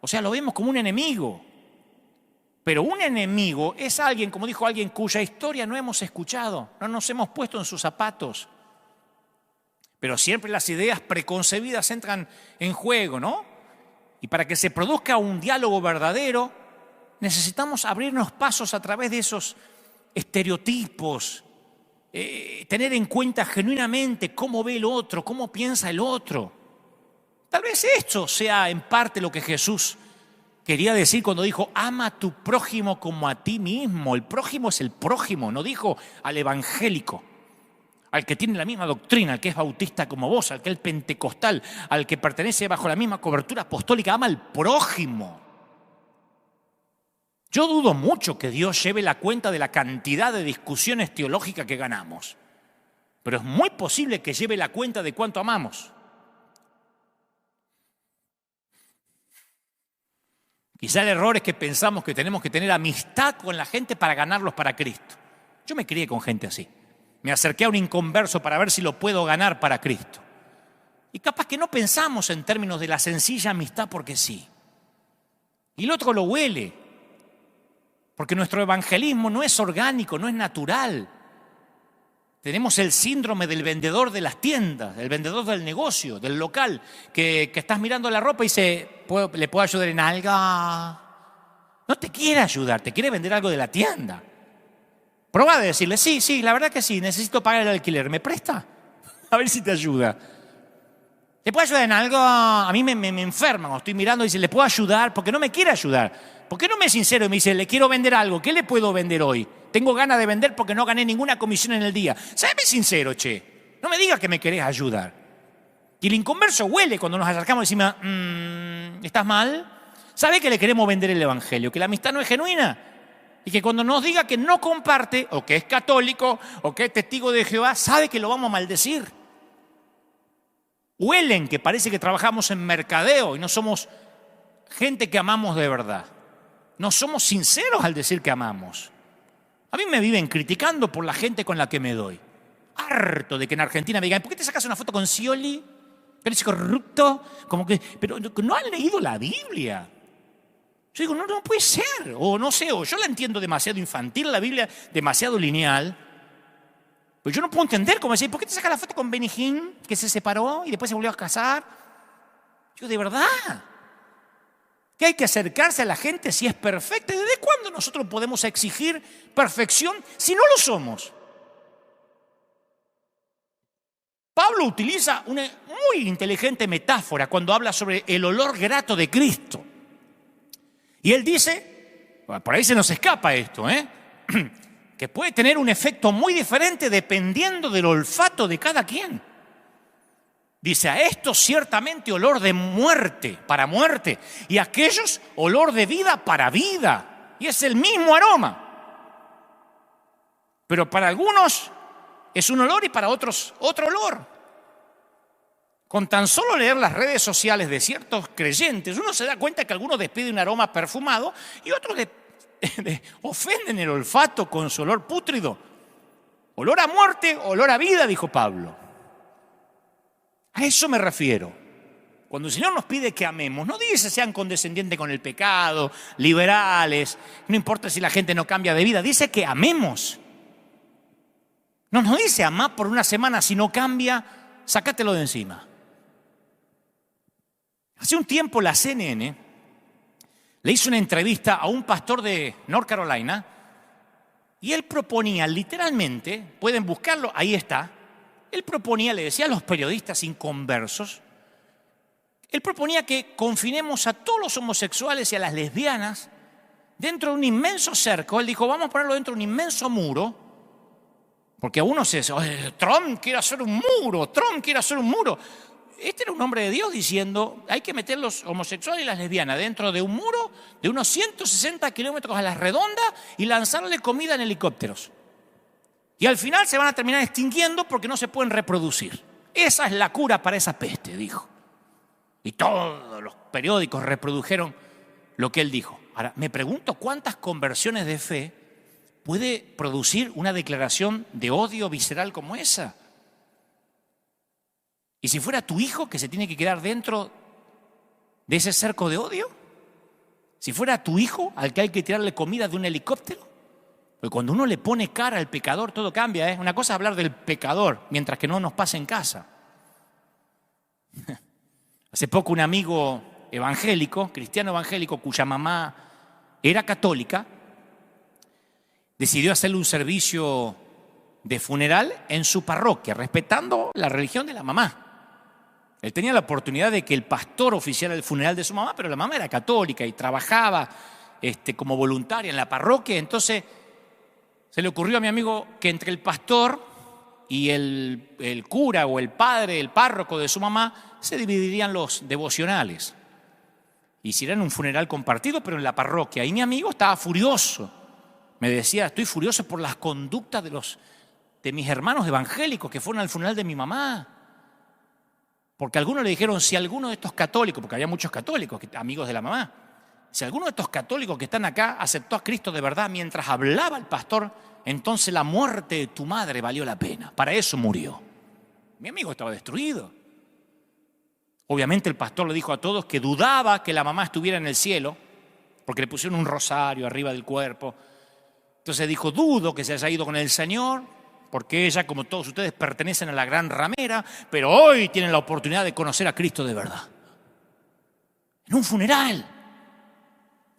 O sea, lo vemos como un enemigo. Pero un enemigo es alguien, como dijo alguien, cuya historia no hemos escuchado, no nos hemos puesto en sus zapatos. Pero siempre las ideas preconcebidas entran en juego, ¿no? Y para que se produzca un diálogo verdadero, necesitamos abrirnos pasos a través de esos estereotipos, tener en cuenta genuinamente cómo ve el otro, cómo piensa el otro. Tal vez esto sea en parte lo que Jesús quería decir cuando dijo, ama a tu prójimo como a ti mismo. El prójimo es el prójimo, no dijo al evangélico, al que tiene la misma doctrina, al que es bautista como vos, al que es pentecostal, al que pertenece bajo la misma cobertura apostólica. Ama al prójimo. Yo dudo mucho que Dios lleve la cuenta de la cantidad de discusiones teológicas que ganamos, pero es muy posible que lleve la cuenta de cuánto amamos. Quizá el error es que pensamos que tenemos que tener amistad con la gente para ganarlos para Cristo. Yo me crié con gente así. Me acerqué a un inconverso para ver si lo puedo ganar para Cristo. Y capaz que no pensamos en términos de la sencilla amistad porque sí. Y el otro lo huele. Porque nuestro evangelismo no es orgánico, no es natural. Tenemos el síndrome del vendedor de las tiendas, del vendedor del negocio, del local, que estás mirando la ropa y dice, ¿le puedo ayudar en algo? No te quiere ayudar, te quiere vender algo de la tienda. Probá de decirle, sí, la verdad que sí, necesito pagar el alquiler, ¿me presta? A ver si te ayuda. ¿Le puedo ayudar en algo? A mí me enferman, o estoy mirando y dice, ¿le puedo ayudar? Porque no me quiere ayudar. ¿Por qué no me es sincero y me dice, le quiero vender algo? ¿Qué le puedo vender hoy? Tengo ganas de vender porque no gané ninguna comisión en el día. Séme sincero, che. No me digas que me querés ayudar. Y el inconverso huele cuando nos acercamos y decimos, ¿estás mal? ¿Sabe que le queremos vender el evangelio? Que la amistad no es genuina. Y que cuando nos diga que no comparte, o que es católico, o que es testigo de Jehová, sabe que lo vamos a maldecir. Huelen que parece que trabajamos en mercadeo y no somos gente que amamos de verdad. No somos sinceros al decir que amamos. A mí me viven criticando por la gente con la que me doy. Harto de que en Argentina me digan, ¿por qué te sacas una foto con Scioli? ¿Eres corrupto? Pero no han leído la Biblia. Yo digo, no puede ser. O no sé, o yo la entiendo demasiado infantil, la Biblia demasiado lineal. Pero yo no puedo entender cómo decir, ¿por qué te sacas la foto con Benny Hinn, que se separó y después se volvió a casar? Yo, de verdad, que hay que acercarse a la gente si es perfecta. ¿Desde cuándo nosotros podemos exigir perfección si no lo somos? Pablo utiliza una muy inteligente metáfora cuando habla sobre el olor grato de Cristo. Y él dice, por ahí se nos escapa esto, que puede tener un efecto muy diferente dependiendo del olfato de cada quien. Dice, a estos ciertamente olor de muerte, para muerte, y a aquellos olor de vida para vida. Y es el mismo aroma. Pero para algunos es un olor y para otros otro olor. Con tan solo leer las redes sociales de ciertos creyentes, uno se da cuenta que algunos despiden un aroma perfumado y otros ofenden el olfato con su olor pútrido. Olor a muerte, olor a vida, dijo Pablo. A eso me refiero. Cuando el Señor nos pide que amemos, no dice sean condescendientes con el pecado, liberales, no importa si la gente no cambia de vida, dice que amemos. No nos dice amar por una semana, si no cambia, sácatelo de encima. Hace un tiempo la CNN le hizo una entrevista a un pastor de North Carolina y él proponía literalmente, pueden buscarlo, ahí está, él proponía, le decía a los periodistas inconversos, él proponía que confinemos a todos los homosexuales y a las lesbianas dentro de un inmenso cerco. Él dijo, vamos a ponerlo dentro de un inmenso muro, porque a uno se dice, Trump quiere hacer un muro, Trump quiere hacer un muro. Este era un hombre de Dios diciendo, hay que meter los homosexuales y las lesbianas dentro de un muro de unos 160 kilómetros a la redonda y lanzarle comida en helicópteros. Y al final se van a terminar extinguiendo porque no se pueden reproducir. Esa es la cura para esa peste, dijo. Y todos los periódicos reprodujeron lo que él dijo. Ahora, me pregunto cuántas conversiones de fe puede producir una declaración de odio visceral como esa. ¿Y si fuera tu hijo que se tiene que quedar dentro de ese cerco de odio? ¿Si fuera tu hijo al que hay que tirarle comida de un helicóptero? Porque cuando uno le pone cara al pecador, todo cambia, Una cosa es hablar del pecador, mientras que no nos pasa en casa. Hace poco un amigo evangélico, cristiano evangélico, cuya mamá era católica, decidió hacerle un servicio de funeral en su parroquia, respetando la religión de la mamá. Él tenía la oportunidad de que el pastor oficiara el funeral de su mamá, pero la mamá era católica y trabajaba como voluntaria en la parroquia. Entonces se le ocurrió a mi amigo que entre el pastor y el cura o el padre, el párroco de su mamá, se dividirían los devocionales. Hicieran un funeral compartido, pero en la parroquia. Y mi amigo estaba furioso. Me decía, estoy furioso por las conductas de mis hermanos evangélicos que fueron al funeral de mi mamá. Porque algunos le dijeron, si alguno de estos católicos, porque había muchos católicos, amigos de la mamá, si alguno de estos católicos que están acá aceptó a Cristo de verdad mientras hablaba el pastor, entonces la muerte de tu madre valió la pena. Para eso murió. Mi amigo estaba destruido. Obviamente el pastor le dijo a todos que dudaba que la mamá estuviera en el cielo, porque le pusieron un rosario arriba del cuerpo. Entonces dijo, dudo que se haya ido con el Señor, porque ella, como todos ustedes, pertenecen a la gran ramera, pero hoy tienen la oportunidad de conocer a Cristo de verdad. En un funeral.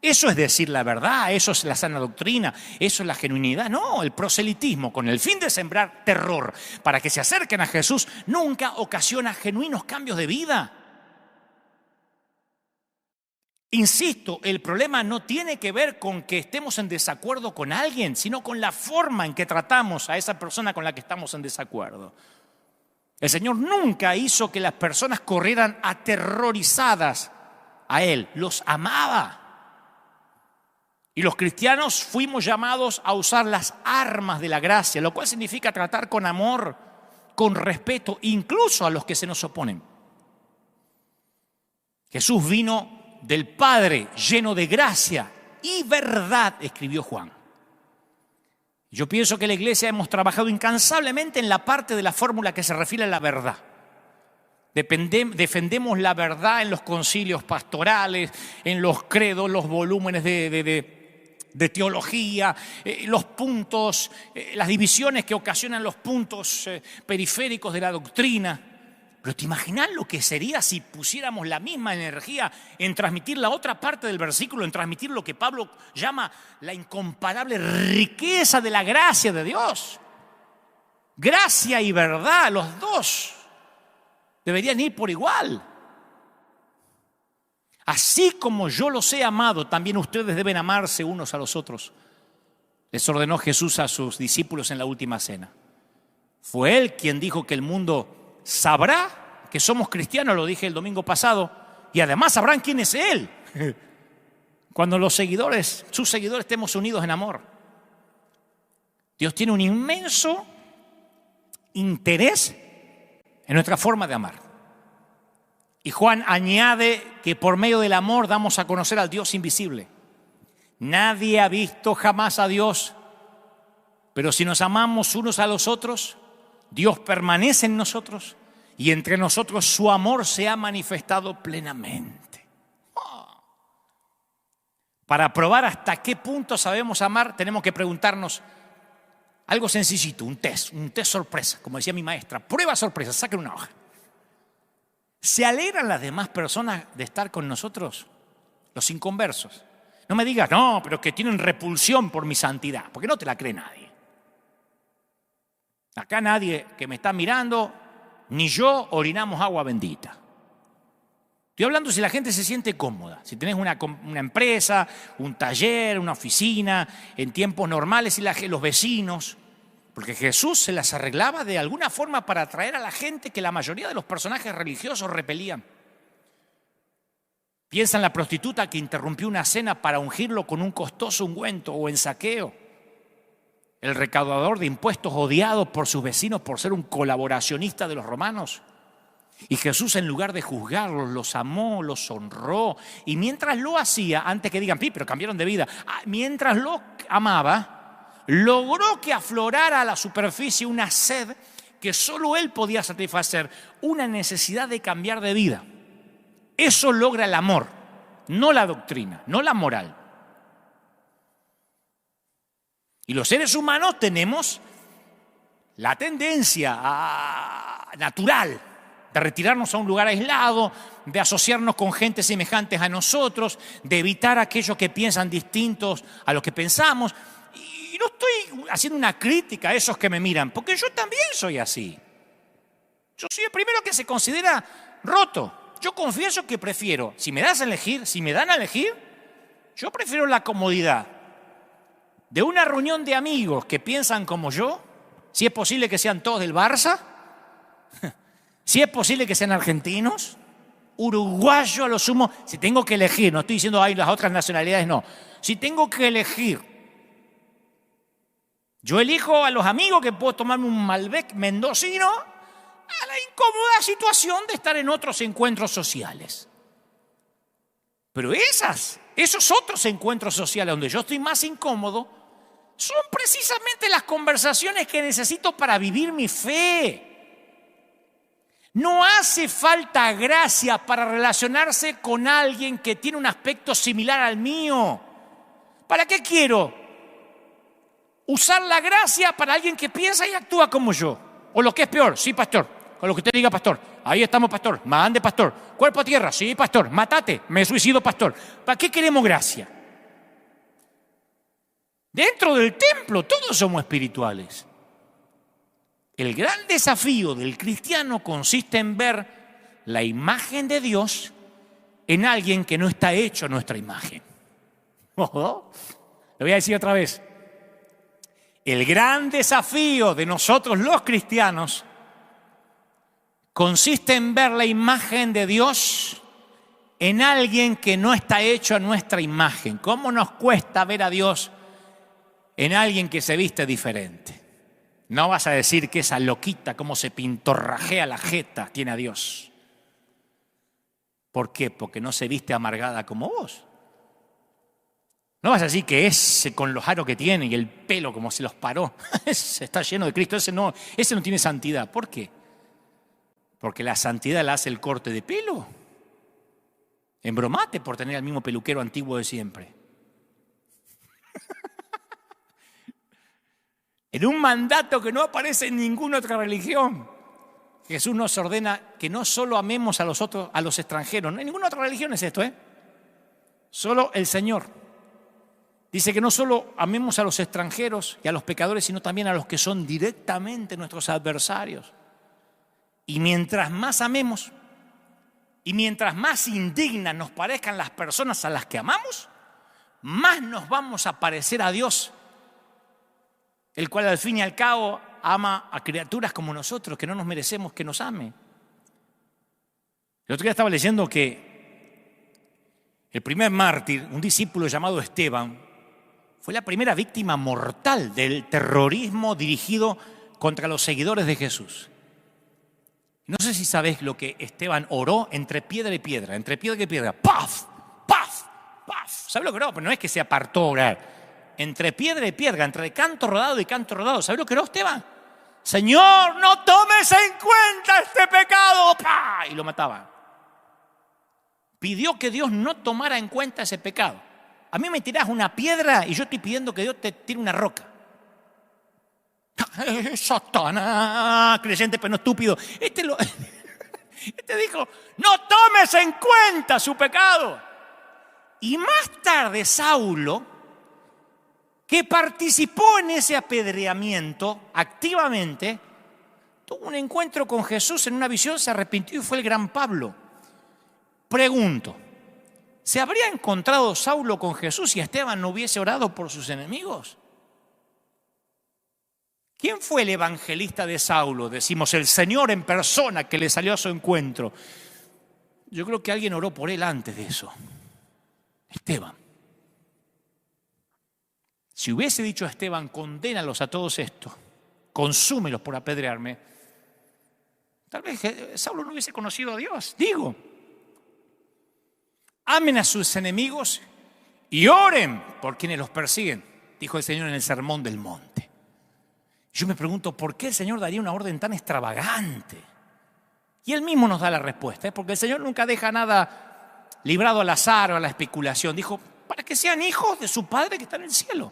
Eso es decir la verdad, eso es la sana doctrina, eso es la genuinidad. No, el proselitismo, con el fin de sembrar terror para que se acerquen a Jesús, nunca ocasiona genuinos cambios de vida. Insisto, el problema no tiene que ver con que estemos en desacuerdo con alguien, sino con la forma en que tratamos a esa persona con la que estamos en desacuerdo. El Señor nunca hizo que las personas corrieran aterrorizadas a Él, los amaba. Y los cristianos fuimos llamados a usar las armas de la gracia, lo cual significa tratar con amor, con respeto, incluso a los que se nos oponen. Jesús vino del Padre, lleno de gracia y verdad, escribió Juan. Yo pienso que la Iglesia hemos trabajado incansablemente en la parte de la fórmula que se refiere a la verdad. Defendemos la verdad en los concilios pastorales, en los credos, los volúmenes de teología, los puntos, las divisiones que ocasionan los puntos periféricos de la doctrina. Pero ¿te imaginas lo que sería si pusiéramos la misma energía en transmitir la otra parte del versículo, en transmitir lo que Pablo llama la incomparable riqueza de la gracia de Dios? Gracia y verdad, los dos deberían ir por igual. Así como yo los he amado, también ustedes deben amarse unos a los otros. Les ordenó Jesús a sus discípulos en la última cena. Fue Él quien dijo que el mundo sabrá que somos cristianos, lo dije el domingo pasado, y además sabrán quién es Él, cuando sus seguidores estemos unidos en amor. Dios tiene un inmenso interés en nuestra forma de amar. Y Juan añade que por medio del amor damos a conocer al Dios invisible. Nadie ha visto jamás a Dios, pero si nos amamos unos a los otros, Dios permanece en nosotros y entre nosotros su amor se ha manifestado plenamente. Para probar hasta qué punto sabemos amar, tenemos que preguntarnos algo sencillito, un test sorpresa, como decía mi maestra, prueba sorpresa, saquen una hoja. ¿Se alegran las demás personas de estar con nosotros? Los inconversos. No me digas, no, pero que tienen repulsión por mi santidad, porque no te la cree nadie. Acá nadie que me está mirando, ni yo orinamos agua bendita. Estoy hablando si la gente se siente cómoda, si tenés una empresa, un taller, una oficina, en tiempos normales y los vecinos, porque Jesús se las arreglaba de alguna forma para atraer a la gente que la mayoría de los personajes religiosos repelían. Piensa en la prostituta que interrumpió una cena para ungirlo con un costoso ungüento, o en Zaqueo, el recaudador de impuestos odiado por sus vecinos por ser un colaboracionista de los romanos. Y Jesús, en lugar de juzgarlos, los amó, los honró. Y mientras lo hacía, antes que digan, pero cambiaron de vida, mientras lo amaba, logró que aflorara a la superficie una sed que solo Él podía satisfacer, una necesidad de cambiar de vida. Eso logra el amor, no la doctrina, no la moral. Y los seres humanos tenemos la tendencia natural de retirarnos a un lugar aislado, de asociarnos con gente semejantes a nosotros, de evitar a aquellos que piensan distintos a los que pensamos. Y no estoy haciendo una crítica a esos que me miran, porque yo también soy así. Yo soy el primero que se considera roto. Yo confieso que prefiero, si me dan a elegir, yo prefiero la comodidad de una reunión de amigos que piensan como yo, si es posible que sean todos del Barça, si es posible que sean argentinos, uruguayos a lo sumo, si tengo que elegir, no estoy diciendo hay las otras nacionalidades, no. Si tengo que elegir, yo elijo a los amigos que puedo tomarme un Malbec mendocino a la incómoda situación de estar en otros encuentros sociales. Pero esos otros encuentros sociales donde yo estoy más incómodo son precisamente las conversaciones que necesito para vivir mi fe. No hace falta gracia para relacionarse con alguien que tiene un aspecto similar al mío. ¿Para qué quiero usar la gracia para alguien que piensa y actúa como yo? O lo que es peor, sí, pastor. Con lo que usted diga, pastor. Ahí estamos, pastor. Mande, pastor. Cuerpo a tierra, sí, pastor. Mátate, me suicido, pastor. ¿Para qué queremos gracia? Dentro del templo todos somos espirituales. El gran desafío del cristiano consiste en ver la imagen de Dios en alguien que no está hecho a nuestra imagen. Lo voy a decir otra vez. El gran desafío de nosotros los cristianos consiste en ver la imagen de Dios en alguien que no está hecho a nuestra imagen. ¿Cómo nos cuesta ver a Dios en alguien que se viste diferente? No vas a decir que esa loquita, cómo se pintorrajea la jeta, tiene a Dios. ¿Por qué? Porque no se viste amargada como vos. No vas a decir que ese con los aros que tiene y el pelo como se los paró, ese está lleno de Cristo, ese no tiene santidad. ¿Por qué? Porque la santidad la hace el corte de pelo. Embromate por tener al mismo peluquero antiguo de siempre. En un mandato que no aparece en ninguna otra religión, Jesús nos ordena que no solo amemos a los extranjeros. No hay ninguna otra religión es esto, Solo el Señor. Dice que no solo amemos a los extranjeros y a los pecadores, sino también a los que son directamente nuestros adversarios. Y mientras más amemos y mientras más indignas nos parezcan las personas a las que amamos, más nos vamos a parecer a Dios, el cual al fin y al cabo ama a criaturas como nosotros, que no nos merecemos que nos ame. El otro día estaba leyendo que el primer mártir, un discípulo llamado Esteban, fue la primera víctima mortal del terrorismo dirigido contra los seguidores de Jesús. No sé si sabés lo que Esteban oró entre piedra y piedra, ¡paf! ¡paf! ¡paf! ¿Sabés lo que oró? Pero no es que se apartó a orar. Entre piedra y piedra, entre canto rodado y canto rodado. ¿Sabés lo que oró Esteban? Señor, no tomes en cuenta este pecado. ¡Pah! Y lo mataba. Pidió que Dios no tomara en cuenta ese pecado. A mí me tirás una piedra y yo estoy pidiendo que Dios te tire una roca. Satanás, creyente pero no estúpido. Este dijo, no tomes en cuenta su pecado. Y más tarde Saulo, que participó en ese apedreamiento activamente, tuvo un encuentro con Jesús en una visión, se arrepintió y fue el gran Pablo. Pregunto, ¿se habría encontrado Saulo con Jesús si Esteban no hubiese orado por sus enemigos? ¿Quién fue el evangelista de Saulo? Decimos, el Señor en persona que le salió a su encuentro. Yo creo que alguien oró por él antes de eso. Esteban. Si hubiese dicho a Esteban, condénalos a todos estos, consúmelos por apedrearme, tal vez Saulo no hubiese conocido a Dios. Digo, amen a sus enemigos y oren por quienes los persiguen, dijo el Señor en el Sermón del Monte. Yo me pregunto, ¿por qué el Señor daría una orden tan extravagante? Y Él mismo nos da la respuesta, porque el Señor nunca deja nada librado al azar o a la especulación. Dijo, para que sean hijos de su Padre que está en el cielo.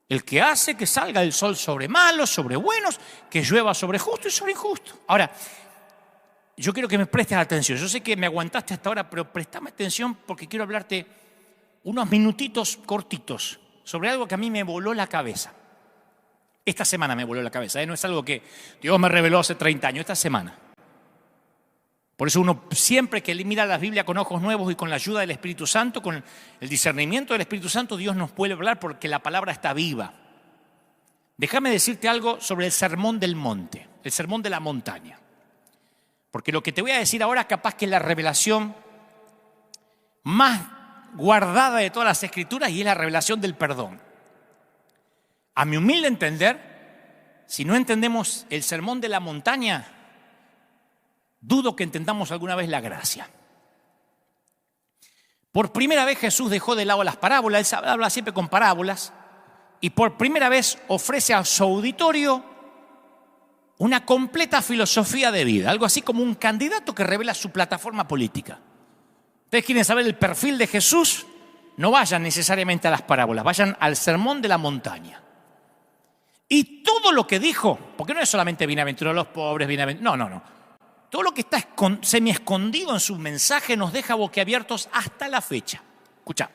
El que hace que salga el sol sobre malos, sobre buenos, que llueva sobre justos y sobre injustos. Ahora, yo quiero que me prestes atención. Yo sé que me aguantaste hasta ahora, pero prestame atención porque quiero hablarte unos minutitos cortitos sobre algo que a mí me voló la cabeza. Esta semana me voló la cabeza, no es algo que Dios me reveló hace 30 años, esta semana. Por eso uno siempre que mira la Biblia con ojos nuevos y con la ayuda del Espíritu Santo, con el discernimiento del Espíritu Santo, Dios nos puede hablar porque la palabra está viva. Déjame decirte algo sobre el sermón del monte, el sermón de la montaña. Porque lo que te voy a decir ahora capaz que es la revelación más guardada de todas las Escrituras y es la revelación del perdón. A mi humilde entender, si no entendemos el sermón de la montaña, dudo que entendamos alguna vez la gracia. Por primera vez Jesús dejó de lado las parábolas, él habla siempre con parábolas, y por primera vez ofrece a su auditorio una completa filosofía de vida, algo así como un candidato que revela su plataforma política. Ustedes quieren saber el perfil de Jesús, no vayan necesariamente a las parábolas, vayan al sermón de la montaña. Y todo lo que dijo, porque no es solamente bienaventurados los pobres, no. Todo lo que está semi-escondido en su mensaje nos deja boquiabiertos hasta la fecha. Escucha,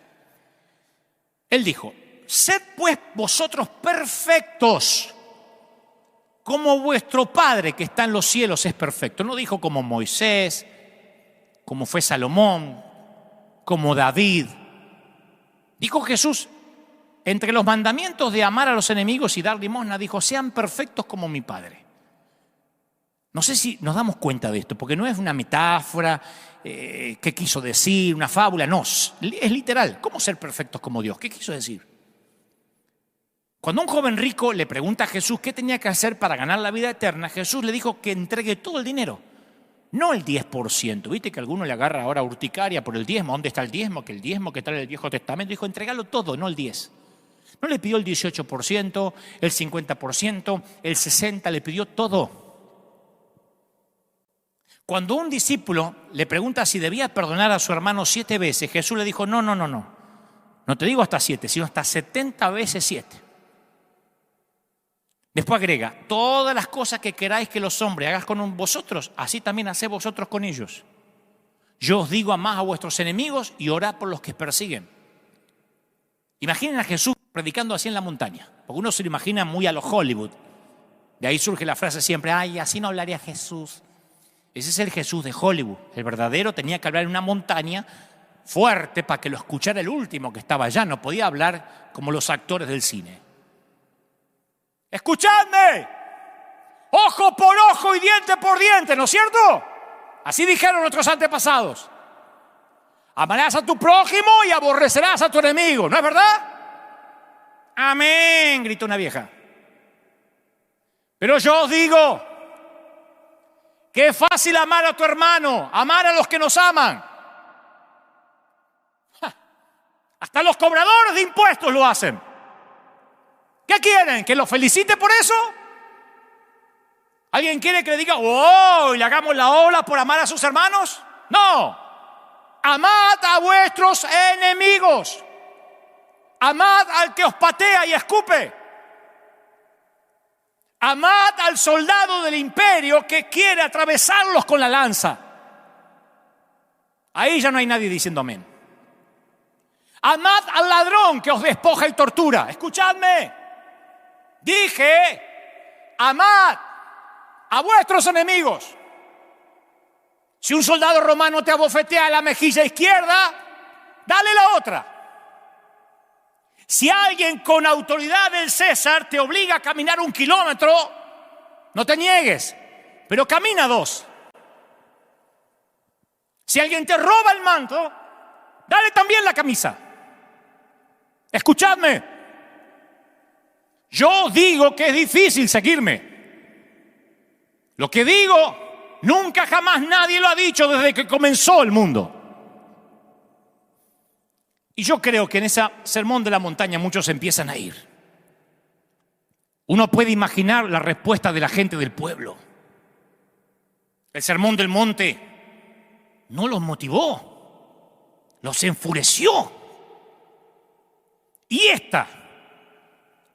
él dijo, sed pues vosotros perfectos, como vuestro Padre que está en los cielos es perfecto. No dijo como Moisés, como fue Salomón, como David. Dijo Jesús, entre los mandamientos de amar a los enemigos y dar limosna, dijo, sean perfectos como mi Padre. No sé si nos damos cuenta de esto, porque no es una metáfora, qué quiso decir, una fábula, no, es literal. ¿Cómo ser perfectos como Dios? ¿Qué quiso decir? Cuando un joven rico le pregunta a Jesús qué tenía que hacer para ganar la vida eterna, Jesús le dijo que entregue todo el dinero, no el 10%. ¿Viste que alguno le agarra ahora urticaria por el diezmo? ¿Dónde está el diezmo? Que el diezmo que trae el Viejo Testamento. Dijo, entregalo todo, no el 10%. No le pidió el 18%, el 50%, el 60%, le pidió todo. Cuando un discípulo le pregunta si debía perdonar a su hermano 7 veces, Jesús le dijo, no. No te digo hasta 7, sino hasta 70 veces 7. Después agrega, todas las cosas que queráis que los hombres hagan con vosotros, así también haced vosotros con ellos. Yo os digo, amad a vuestros enemigos y orad por los que persiguen. Imaginen a Jesús predicando así en la montaña, porque uno se lo imagina muy a lo Hollywood. De ahí surge la frase siempre, ay, así no hablaría Jesús. Ese es el Jesús de Hollywood. El verdadero tenía que hablar en una montaña fuerte para que lo escuchara el último que estaba allá. No podía hablar como los actores del cine. ¡Escuchadme! Ojo por ojo y diente por diente, ¿no es cierto? Así dijeron nuestros antepasados. Amarás a tu prójimo y aborrecerás a tu enemigo, ¿no es verdad? Amén, gritó una vieja. Pero yo os digo que es fácil amar a tu hermano, amar a los que nos aman. Hasta los cobradores de impuestos lo hacen. ¿Qué quieren? ¿Que los felicite por eso? ¿Alguien quiere que le diga, oh, y le hagamos la ola por amar a sus hermanos? No. Amad a vuestros enemigos. Amad al que os patea y escupe. Amad al soldado del imperio que quiere atravesarlos con la lanza. Ahí ya no hay nadie diciendo amén. Amad al ladrón que os despoja y tortura. Escuchadme. Dije, amad a vuestros enemigos. Si un soldado romano te abofetea la mejilla izquierda, dale la otra. Si alguien con autoridad del César te obliga a caminar 1 kilómetro, no te niegues, pero camina 2. Si alguien te roba el manto, dale también la camisa. Escuchadme. Yo digo que es difícil seguirme. Lo que digo, nunca jamás nadie lo ha dicho desde que comenzó el mundo. Y yo creo que en ese sermón de la montaña muchos empiezan a ir. Uno puede imaginar la respuesta de la gente del pueblo. El sermón del monte no los motivó, los enfureció. Y esta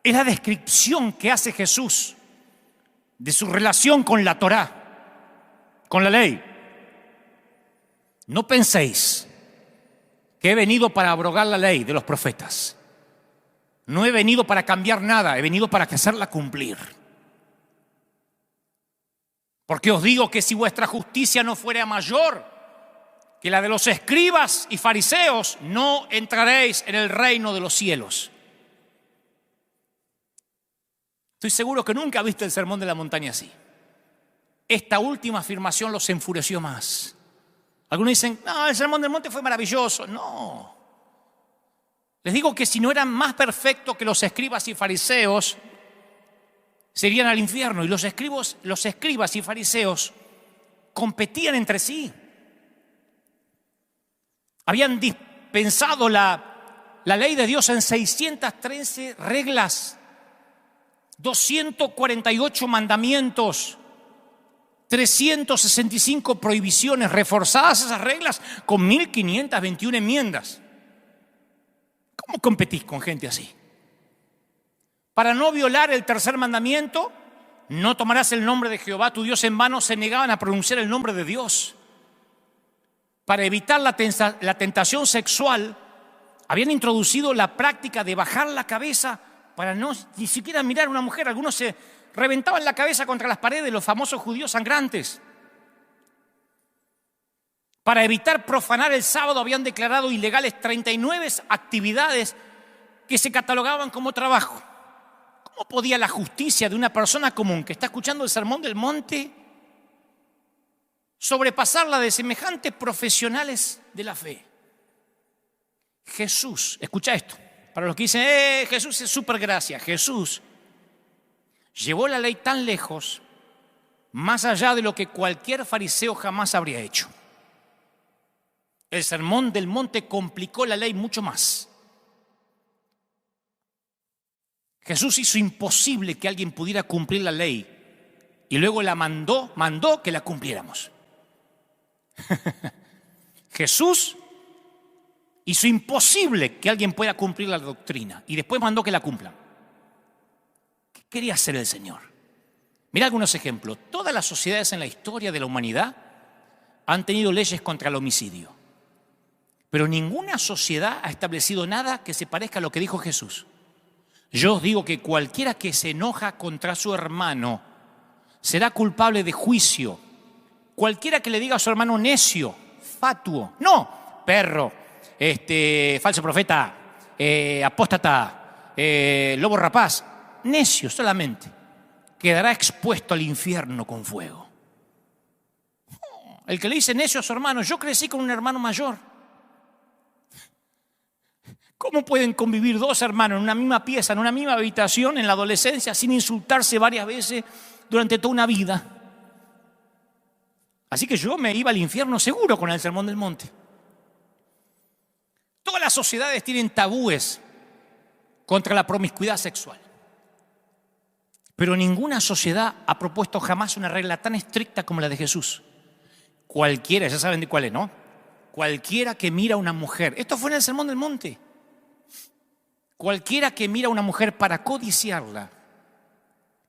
es la descripción que hace Jesús de su relación con la Torá, con la ley. No penséis que he venido para abrogar la ley de los profetas. No he venido para cambiar nada, he venido para hacerla cumplir. Porque os digo que si vuestra justicia no fuera mayor que la de los escribas y fariseos, no entraréis en el reino de los cielos. Estoy seguro que nunca viste el Sermón de la Montaña así. Esta última afirmación los enfureció más. Algunos dicen, no, el Sermón del Monte fue maravilloso. No. Les digo que si no eran más perfectos que los escribas y fariseos, se irían al infierno. Y los escribas y fariseos competían entre sí. Habían dispensado la ley de Dios en 613 reglas, 248 mandamientos, 365 prohibiciones, reforzadas esas reglas con 1521 enmiendas. ¿Cómo competís con gente así? Para no violar el tercer mandamiento, no tomarás el nombre de Jehová tu Dios en vano, se negaban a pronunciar el nombre de Dios. Para evitar la tentación sexual, habían introducido la práctica de bajar la cabeza para no ni siquiera mirar a una mujer. Algunos se reventaban la cabeza contra las paredes, los famosos judíos sangrantes. Para evitar profanar el sábado, habían declarado ilegales 39 actividades que se catalogaban como trabajo. ¿Cómo podía la justicia de una persona común que está escuchando el Sermón del Monte sobrepasar la de semejantes profesionales de la fe? Jesús, escucha esto, para los que dicen, Jesús es súper gracia. Jesús llevó la ley tan lejos, más allá de lo que cualquier fariseo jamás habría hecho. El Sermón del Monte complicó la ley mucho más. Jesús hizo imposible que alguien pudiera cumplir la ley y luego la mandó que la cumpliéramos. Jesús hizo imposible que alguien pueda cumplir la doctrina y después mandó que la cumplan. ¿Qué quería hacer el Señor? Mira algunos ejemplos. Todas las sociedades en la historia de la humanidad han tenido leyes contra el homicidio, pero ninguna sociedad ha establecido nada que se parezca a lo que dijo Jesús. Yo os digo que cualquiera que se enoja contra su hermano será culpable de juicio. Cualquiera que le diga a su hermano necio, fatuo, no, perro, falso profeta, apóstata, lobo rapaz, necio solamente, quedará expuesto al infierno con fuego. El que le dice necio a su hermano, yo crecí con un hermano mayor. ¿Cómo pueden convivir dos hermanos en una misma pieza, en una misma habitación, en la adolescencia, sin insultarse varias veces durante toda una vida? Así que yo me iba al infierno seguro con el Sermón del Monte. Todas las sociedades tienen tabúes contra la promiscuidad sexual, pero ninguna sociedad ha propuesto jamás una regla tan estricta como la de Jesús. Cualquiera, ya saben de cuál es, ¿no? Cualquiera que mira a una mujer, esto fue en el Sermón del Monte, cualquiera que mira a una mujer para codiciarla,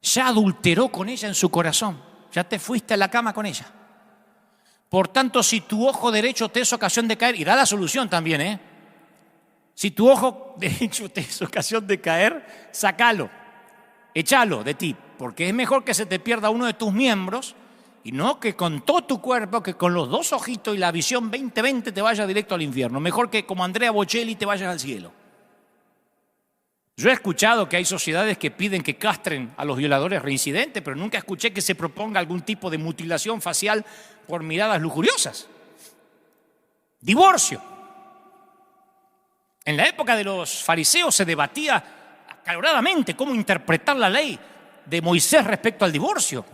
ya adulteró con ella en su corazón, ya te fuiste a la cama con ella. Por tanto, si tu ojo derecho te es ocasión de caer, y da la solución también, si tu ojo derecho te es ocasión de caer, sácalo, échalo de ti, porque es mejor que se te pierda uno de tus miembros y no que con todo tu cuerpo, que con los dos ojitos y la visión 20/20 te vayas directo al infierno. Mejor que como Andrea Bocelli te vayas al cielo. Yo he escuchado que hay sociedades que piden que castren a los violadores reincidentes, pero nunca escuché que se proponga algún tipo de mutilación facial por miradas lujuriosas. Divorcio. En la época de los fariseos se debatía acaloradamente cómo interpretar la ley de Moisés respecto al divorcio.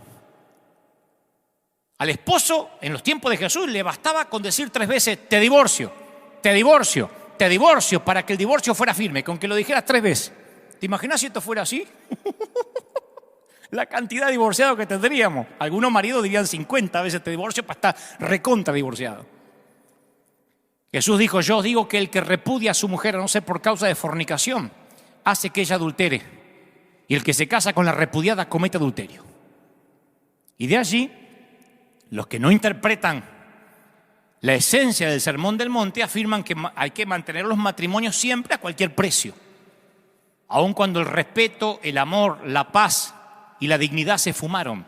Al esposo, en los tiempos de Jesús, le bastaba con decir 3 veces, te divorcio, te divorcio, te divorcio, para que el divorcio fuera firme, con que lo dijeras 3 veces. ¿Te imaginas si esto fuera así? La cantidad de divorciados que tendríamos. Algunos maridos dirían 50 veces te divorcio para estar recontra divorciado. Jesús dijo, yo os digo que el que repudia a su mujer, a no ser por causa de fornicación, hace que ella adultere. Y el que se casa con la repudiada comete adulterio. Y de allí, los que no interpretan la esencia del Sermón del Monte afirman que hay que mantener los matrimonios siempre a cualquier precio. aun cuando el respeto, el amor, la paz y la dignidad se fumaron.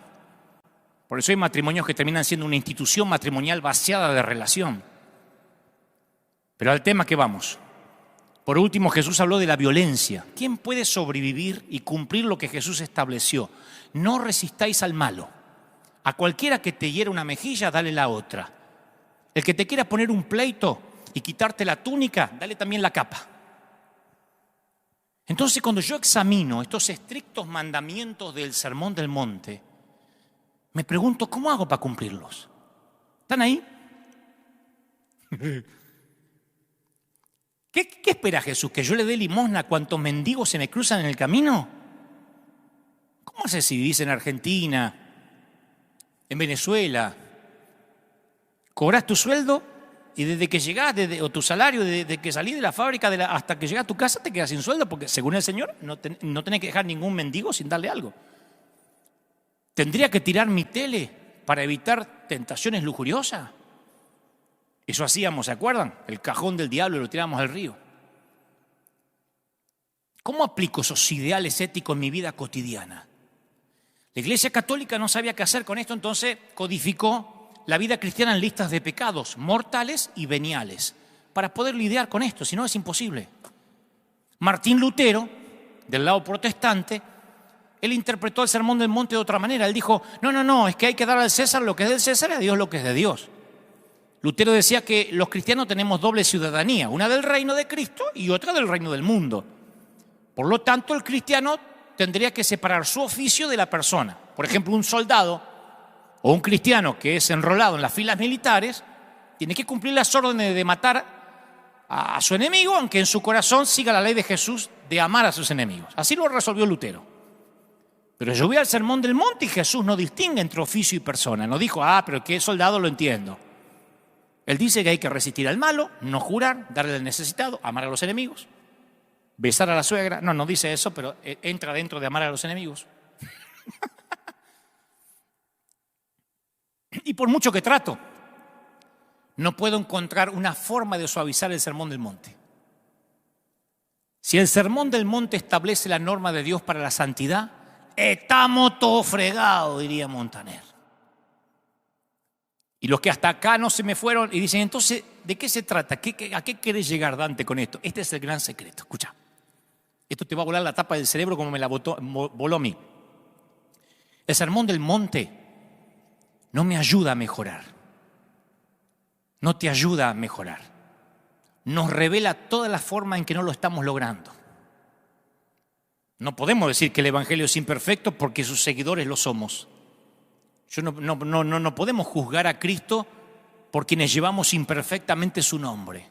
Por eso hay matrimonios que terminan siendo una institución matrimonial vaciada de relación. Pero al tema que vamos. Por último, Jesús habló de la violencia. ¿Quién puede sobrevivir y cumplir lo que Jesús estableció? No resistáis al malo. A cualquiera que te hiera una mejilla, dale la otra. El que te quiera poner un pleito y quitarte la túnica, dale también la capa. Entonces, cuando yo examino estos estrictos mandamientos del Sermón del Monte, me pregunto, ¿cómo hago para cumplirlos? ¿Están ahí? ¿Qué espera Jesús? ¿Que yo le dé limosna a cuantos mendigos se me cruzan en el camino? ¿Cómo haces si vivís en Argentina, en Venezuela? ¿Cobrás tu sueldo y desde que llegás, o tu salario, desde que salís de la fábrica hasta que llegás a tu casa te quedas sin sueldo? Porque según el Señor no tenés que dejar ningún mendigo sin darle algo. ¿Tendría que tirar mi tele para evitar tentaciones lujuriosas? Eso hacíamos, ¿se acuerdan? El cajón del diablo lo tiramos al río. ¿Cómo aplico esos ideales éticos en mi vida cotidiana? La Iglesia Católica no sabía qué hacer con esto, entonces codificó la vida cristiana en listas de pecados mortales y veniales para poder lidiar con esto, si no es imposible. Martín Lutero, del lado protestante, él interpretó el Sermón del Monte de otra manera. Él dijo, no, es que hay que dar al César lo que es del César y a Dios lo que es de Dios. Lutero decía que los cristianos tenemos doble ciudadanía, una del reino de Cristo y otra del reino del mundo. Por lo tanto, el cristiano tendría que separar su oficio de la persona. Por ejemplo, un soldado o un cristiano que es enrolado en las filas militares tiene que cumplir las órdenes de matar a su enemigo, aunque en su corazón siga la ley de Jesús de amar a sus enemigos. Así lo resolvió Lutero. Pero yo voy al Sermón del Monte y Jesús no distingue entre oficio y persona. No dijo, pero que es soldado lo entiendo. Él dice que hay que resistir al malo, no jurar, darle al necesitado, amar a los enemigos, besar a la suegra. No dice eso, pero entra dentro de amar a los enemigos. Y por mucho que trato, no puedo encontrar una forma de suavizar el Sermón del Monte. Si el Sermón del Monte establece la norma de Dios para la santidad, estamos todos fregados, diría Montaner. Y los que hasta acá no se me fueron y dicen, entonces, ¿de qué se trata? ¿A qué querés llegar, Dante, con esto? Este es el gran secreto. Escucha, esto te va a volar la tapa del cerebro como me la voló a mí. El Sermón del Monte no me ayuda a mejorar. No te ayuda a mejorar. Nos revela toda la forma en que no lo estamos logrando. No podemos decir que el Evangelio es imperfecto porque sus seguidores lo somos. No podemos juzgar a Cristo por quienes llevamos imperfectamente su nombre.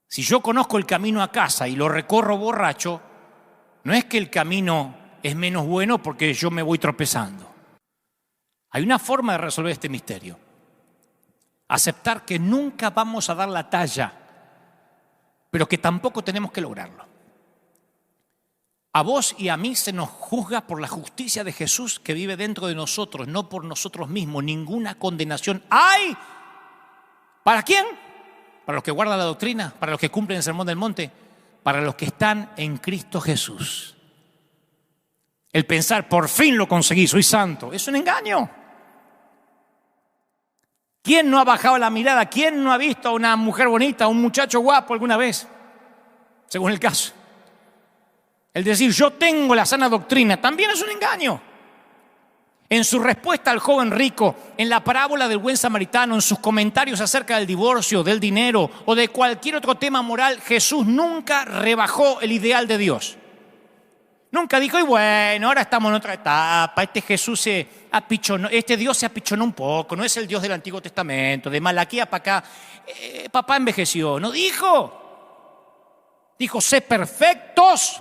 Si yo conozco el camino a casa y lo recorro borracho, no es que el camino es menos bueno porque yo me voy tropezando. Hay una forma de resolver este misterio. Aceptar que nunca vamos a dar la talla, pero que tampoco tenemos que lograrlo. A vos y a mí se nos juzga por la justicia de Jesús que vive dentro de nosotros, no por nosotros mismos. Ninguna condenación hay. ¿Para quién? Para los que guardan la doctrina, para los que cumplen el Sermón del Monte, para los que están en Cristo Jesús. El pensar, por fin lo conseguí, soy santo, es un engaño. ¿Quién no ha bajado la mirada? ¿Quién no ha visto a una mujer bonita, a un muchacho guapo alguna vez? Según el caso. El decir, yo tengo la sana doctrina, también es un engaño. En su respuesta al joven rico, en la parábola del buen samaritano, en sus comentarios acerca del divorcio, del dinero o de cualquier otro tema moral, Jesús nunca rebajó el ideal de Dios. Nunca dijo, y bueno, ahora estamos en otra etapa, este Dios se apichonó un poco, no es el Dios del Antiguo Testamento, de Malaquía para acá, papá envejeció. No dijo, sé perfectos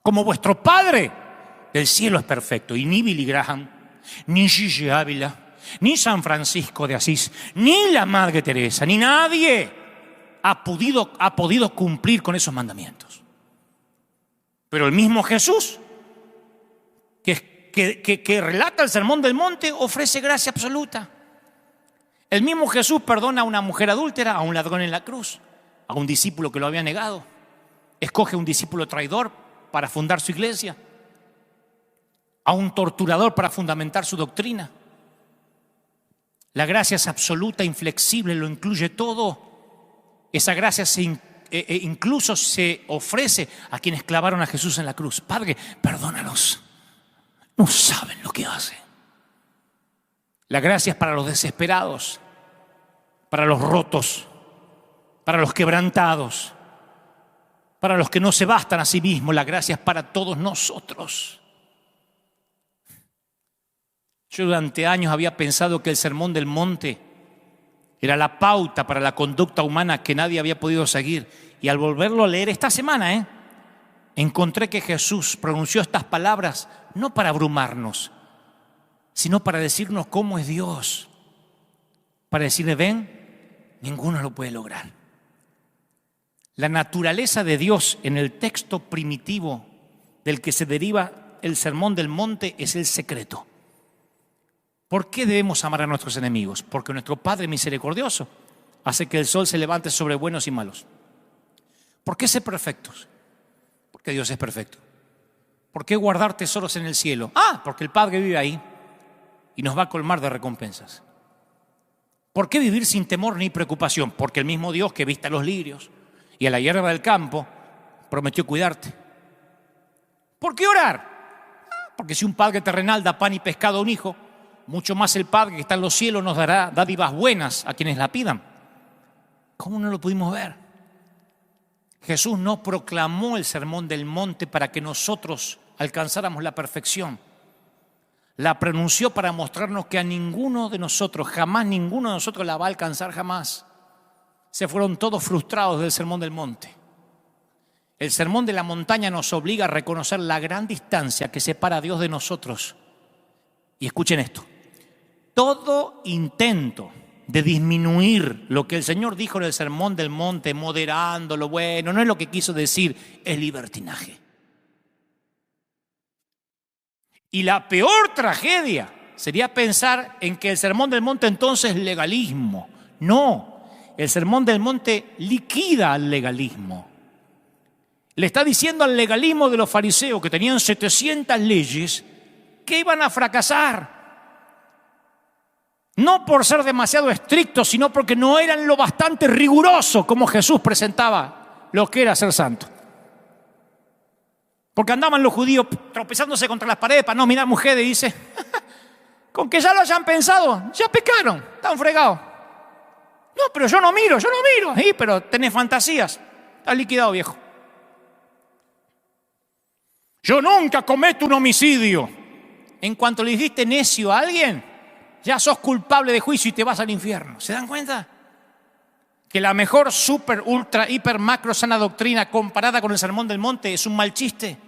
como vuestro Padre del cielo es perfecto. Y ni Billy Graham, ni Gigi Ávila, ni San Francisco de Asís, ni la Madre Teresa, ni nadie ha podido cumplir con esos mandamientos. Pero el mismo Jesús, que relata el Sermón del Monte, ofrece gracia absoluta. El mismo Jesús perdona a una mujer adúltera, a un ladrón en la cruz, a un discípulo que lo había negado. escoge un discípulo traidor para fundar su iglesia, a un torturador para fundamentar su doctrina. La gracia es absoluta, inflexible, lo incluye todo. Esa gracia incluso se ofrece a quienes clavaron a Jesús en la cruz. Padre, perdónalos, no saben lo que hacen. La gracia es para los desesperados, para los rotos, para los quebrantados, para los que no se bastan a sí mismos. La gracia es para todos nosotros. Yo durante años había pensado que el Sermón del Monte era la pauta para la conducta humana que nadie había podido seguir. Y al volverlo a leer esta semana, encontré que Jesús pronunció estas palabras no para abrumarnos, sino para decirnos cómo es Dios. Para decirle, ven, ninguno lo puede lograr. La naturaleza de Dios en el texto primitivo del que se deriva el Sermón del Monte es el secreto. ¿Por qué debemos amar a nuestros enemigos? Porque nuestro Padre misericordioso hace que el sol se levante sobre buenos y malos. ¿Por qué ser perfectos? Porque Dios es perfecto. ¿Por qué guardar tesoros en el cielo? Porque el Padre vive ahí y nos va a colmar de recompensas. ¿Por qué vivir sin temor ni preocupación? Porque el mismo Dios que viste a los lirios y a la hierba del campo prometió cuidarte. ¿Por qué orar? Porque si un padre terrenal da pan y pescado a un hijo, mucho más el Padre que está en los cielos nos dará dádivas buenas a quienes la pidan. ¿Cómo no lo pudimos ver? Jesús no proclamó el Sermón del Monte para que nosotros alcanzáramos la perfección. La pronunció para mostrarnos que a ninguno de nosotros, jamás ninguno de nosotros la va a alcanzar jamás. Se fueron todos frustrados del Sermón del Monte. El Sermón de la Montaña nos obliga a reconocer la gran distancia que separa a Dios de nosotros. Y escuchen esto. Todo intento de disminuir lo que el Señor dijo en el Sermón del Monte, moderando lo bueno, no es lo que quiso decir, es libertinaje. Y la peor tragedia sería pensar en que el Sermón del Monte entonces es legalismo. No, el Sermón del Monte liquida al legalismo. Le está diciendo al legalismo de los fariseos que tenían 700 leyes que iban a fracasar. No por ser demasiado estrictos, sino porque no eran lo bastante rigurosos como Jesús presentaba lo que era ser santo. Porque andaban los judíos tropezándose contra las paredes para no mirar mujeres y dice, con que ya lo hayan pensado, ya pecaron, están fregados. No, pero yo no miro. Sí, pero tenés fantasías, estás liquidado, viejo. Yo nunca cometo un homicidio. En cuanto le dijiste necio a alguien, ya sos culpable de juicio y te vas al infierno. ¿Se dan cuenta? Que la mejor super, ultra, hiper, macro, sana doctrina comparada con el Sermón del Monte es un mal chiste.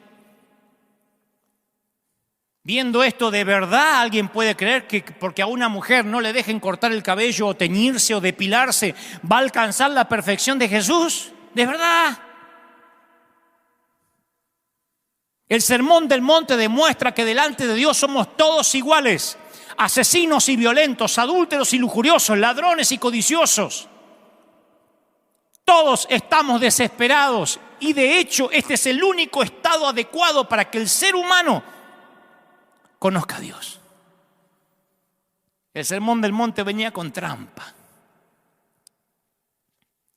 Viendo esto, ¿de verdad alguien puede creer que porque a una mujer no le dejen cortar el cabello o teñirse o depilarse va a alcanzar la perfección de Jesús? ¿De verdad? El Sermón del Monte demuestra que delante de Dios somos todos iguales. Asesinos y violentos, adúlteros y lujuriosos, ladrones y codiciosos. Todos estamos desesperados y de hecho este es el único estado adecuado para que el ser humano conozca a Dios. El Sermón del Monte venía con trampa.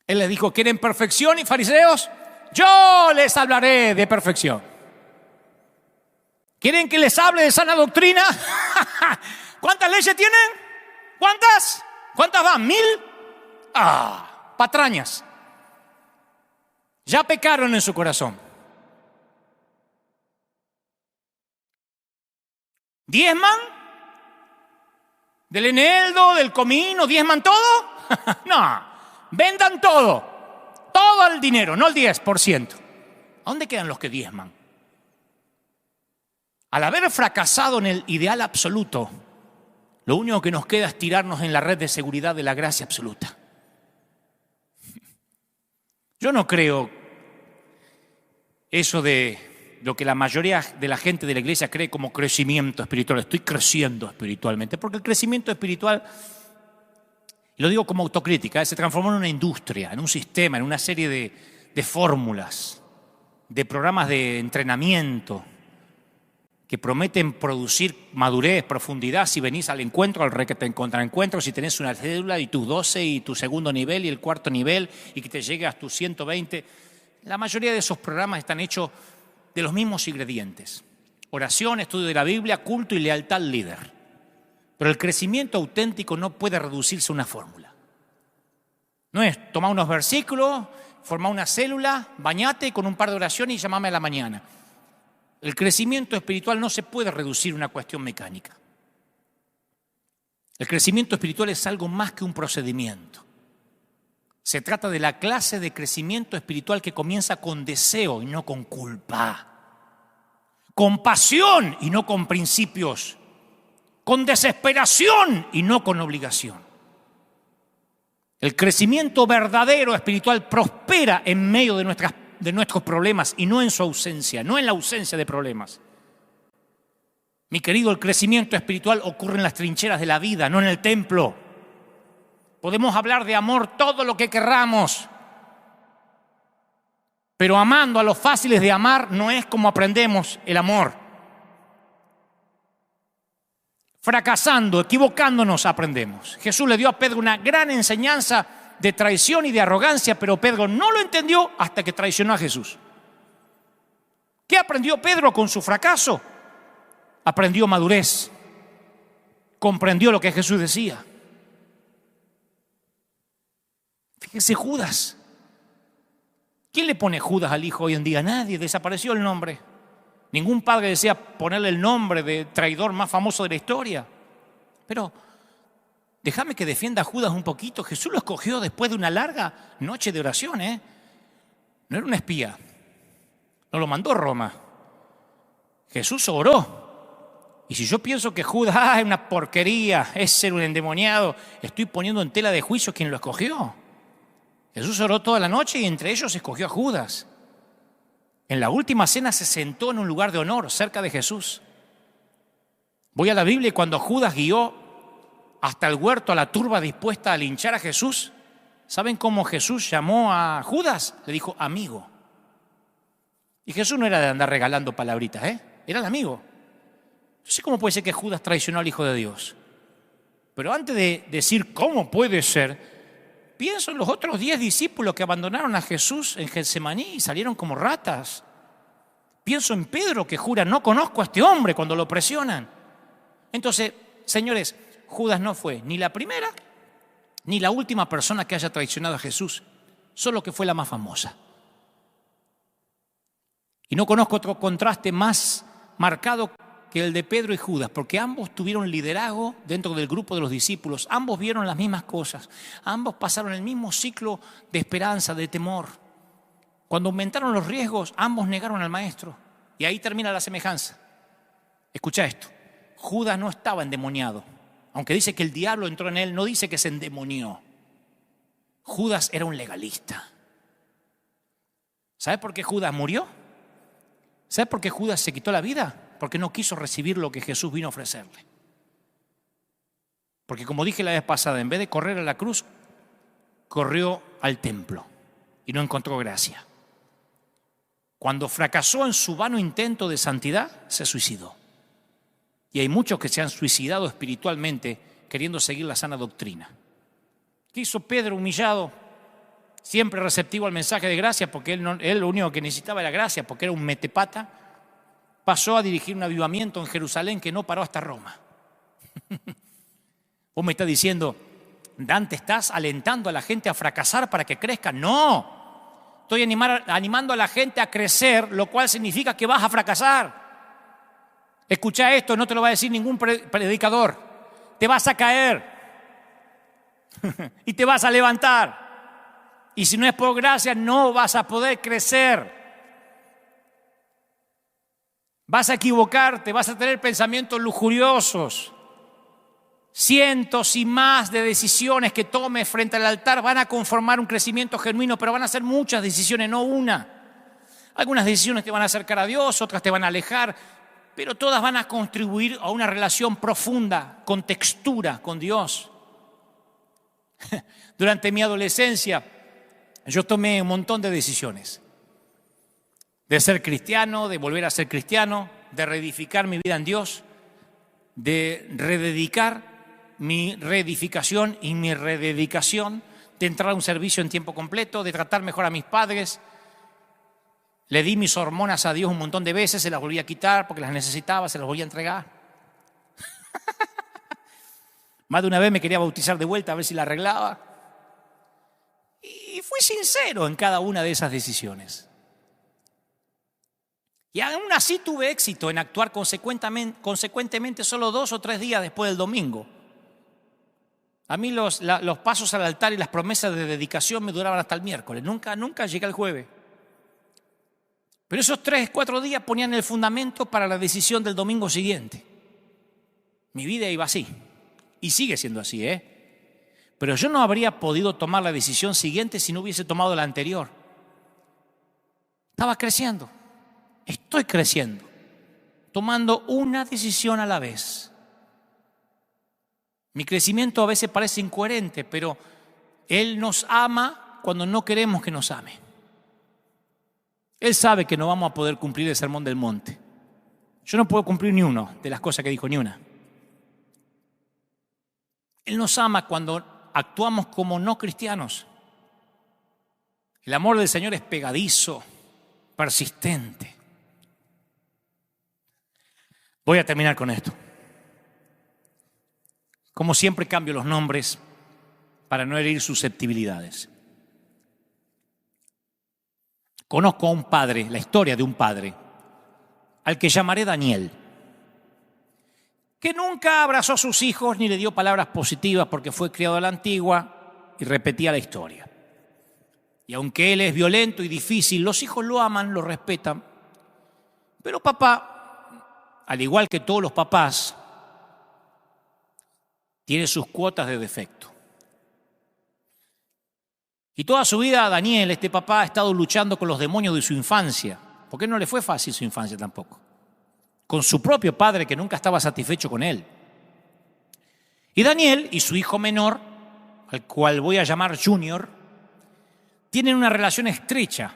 Él les dijo, ¿quieren perfección y fariseos? Yo les hablaré de perfección. ¿Quieren que les hable de sana doctrina? ¿Cuántas leyes tienen? ¿Cuántas? ¿Cuántas van? ¿1000? Patrañas. Ya pecaron en su corazón. ¿Diezman? ¿Del eneldo, del comino? ¿Diezman todo? No, vendan todo. Todo el dinero, no el 10%. ¿A dónde quedan los que diezman? Al haber fracasado en el ideal absoluto, lo único que nos queda es tirarnos en la red de seguridad de la gracia absoluta. Yo no creo eso de lo que la mayoría de la gente de la iglesia cree como crecimiento espiritual. Estoy creciendo espiritualmente, porque el crecimiento espiritual, y lo digo como autocrítica, se transformó en una industria, en un sistema, en una serie de fórmulas. de programas de entrenamiento que prometen producir madurez, profundidad, si venís al encuentro, al contraencuentro, si tenés una cédula y tus 12 y tu segundo nivel y el cuarto nivel y que te llegue a tus 120. La mayoría de esos programas están hechos de los mismos ingredientes: oración, estudio de la Biblia, culto y lealtad al líder. Pero el crecimiento auténtico no puede reducirse a una fórmula. No es tomar unos versículos, formar una célula, bañate con un par de oraciones y llamame a la mañana. El crecimiento espiritual no se puede reducir a una cuestión mecánica. El crecimiento espiritual es algo más que un procedimiento. Se trata de la clase de crecimiento espiritual que comienza con deseo y no con culpa, con pasión y no con principios, con desesperación y no con obligación. El crecimiento verdadero espiritual prospera en medio de nuestros problemas y no en su ausencia, no en la ausencia de problemas. Mi querido, el crecimiento espiritual ocurre en las trincheras de la vida, no en el templo. Podemos hablar de amor todo lo que querramos, pero amando a los fáciles de amar no es como aprendemos el amor. Fracasando, equivocándonos, aprendemos. Jesús le dio a Pedro una gran enseñanza de traición y de arrogancia, pero Pedro no lo entendió hasta que traicionó a Jesús. ¿Qué aprendió Pedro con su fracaso? Aprendió madurez, comprendió lo que Jesús decía. Fíjese, Judas. ¿Quién le pone Judas al hijo hoy en día? Nadie, desapareció el nombre. Ningún padre desea ponerle el nombre de traidor más famoso de la historia. Pero déjame que defienda a Judas un poquito. Jesús lo escogió después de una larga noche de oración, No era un espía. No lo mandó a Roma. Jesús oró. Y si yo pienso que Judas es una porquería, es ser un endemoniado, estoy poniendo en tela de juicio quien lo escogió. Jesús oró toda la noche y entre ellos escogió a Judas. En la última cena se sentó en un lugar de honor cerca de Jesús. Voy a la Biblia y cuando Judas guió hasta el huerto a la turba dispuesta a linchar a Jesús, ¿saben cómo Jesús llamó a Judas? Le dijo amigo. Y Jesús no era de andar regalando palabritas, era el amigo. No sé cómo puede ser que Judas traicionó al Hijo de Dios. Pero antes de decir cómo puede ser, pienso en los otros 10 discípulos que abandonaron a Jesús en Getsemaní y salieron como ratas. Pienso en Pedro que jura, no conozco a este hombre, cuando lo presionan. Entonces, señores, Judas no fue ni la primera ni la última persona que haya traicionado a Jesús, solo que fue la más famosa. Y no conozco otro contraste más marcado que el de Pedro y Judas, porque ambos tuvieron liderazgo dentro del grupo de los discípulos, ambos vieron las mismas cosas, ambos pasaron el mismo ciclo de esperanza, de temor. Cuando aumentaron los riesgos, ambos negaron al maestro. Y ahí termina la semejanza. Escucha esto, Judas no estaba endemoniado. Aunque dice que el diablo entró en él, no dice que se endemonió. Judas era un legalista. ¿Sabe por qué Judas murió? ¿Sabe por qué Judas se quitó la vida? Porque no quiso recibir lo que Jesús vino a ofrecerle. Porque como dije la vez pasada, en vez de correr a la cruz, corrió al templo y no encontró gracia. Cuando fracasó en su vano intento de santidad, se suicidó. Y hay muchos que se han suicidado espiritualmente queriendo seguir la sana doctrina. ¿Qué hizo Pedro humillado? Siempre receptivo al mensaje de gracia, porque él lo único que necesitaba era gracia, porque era un metepata. Pasó a dirigir un avivamiento en Jerusalén que no paró hasta Roma. Vos me estás diciendo, Dante, ¿estás alentando a la gente a fracasar para que crezca? No, estoy animando a la gente a crecer, lo cual significa que vas a fracasar. Escucha esto, no te lo va a decir ningún predicador. Te vas a caer y te vas a levantar. Y si no es por gracia, no vas a poder crecer. Vas a equivocarte, vas a tener pensamientos lujuriosos. Cientos y más de decisiones que tomes frente al altar van a conformar un crecimiento genuino, pero van a ser muchas decisiones, no una. Algunas decisiones te van a acercar a Dios, otras te van a alejar, pero todas van a contribuir a una relación profunda, con textura con Dios. Durante mi adolescencia, yo tomé un montón de decisiones. de ser cristiano, de volver a ser cristiano, de reedificar mi vida en Dios, de rededicar mi reedificación y mi rededicación, de entrar a un servicio en tiempo completo, de tratar mejor a mis padres. Le di mis hormonas a Dios un montón de veces, se las volví a quitar porque las necesitaba, se las volví a entregar. Más de una vez me quería bautizar de vuelta a ver si la arreglaba. Y fui sincero en cada una de esas decisiones. Y aún así tuve éxito en actuar consecuentemente solo 2 o 3 días después del domingo. A mí los pasos al altar y las promesas de dedicación me duraban hasta el miércoles. Nunca llegué al jueves. Pero esos 3, 4 días ponían el fundamento para la decisión del domingo siguiente. Mi vida iba así. Y sigue siendo así, Pero yo no habría podido tomar la decisión siguiente si no hubiese tomado la anterior. Estaba creciendo. Estoy creciendo. Tomando una decisión a la vez. Mi crecimiento a veces parece incoherente, pero Él nos ama cuando no queremos que nos ame. Él sabe que no vamos a poder cumplir el sermón del monte. Yo no puedo cumplir ni uno de las cosas que dijo, ni una. Él nos ama cuando actuamos como no cristianos. El amor del Señor es pegadizo, persistente. Voy a terminar con esto. Como siempre cambio los nombres para no herir susceptibilidades. Conozco a un padre, la historia de un padre, al que llamaré Daniel, que nunca abrazó a sus hijos ni le dio palabras positivas porque fue criado a la antigua y repetía la historia. Y aunque él es violento y difícil, los hijos lo aman, lo respetan. Pero papá, al igual que todos los papás, tiene sus cuotas de defecto. Y toda su vida Daniel, este papá, ha estado luchando con los demonios de su infancia, porque no le fue fácil su infancia tampoco. Con su propio padre que nunca estaba satisfecho con él. Y Daniel y su hijo menor, al cual voy a llamar Junior, tienen una relación estrecha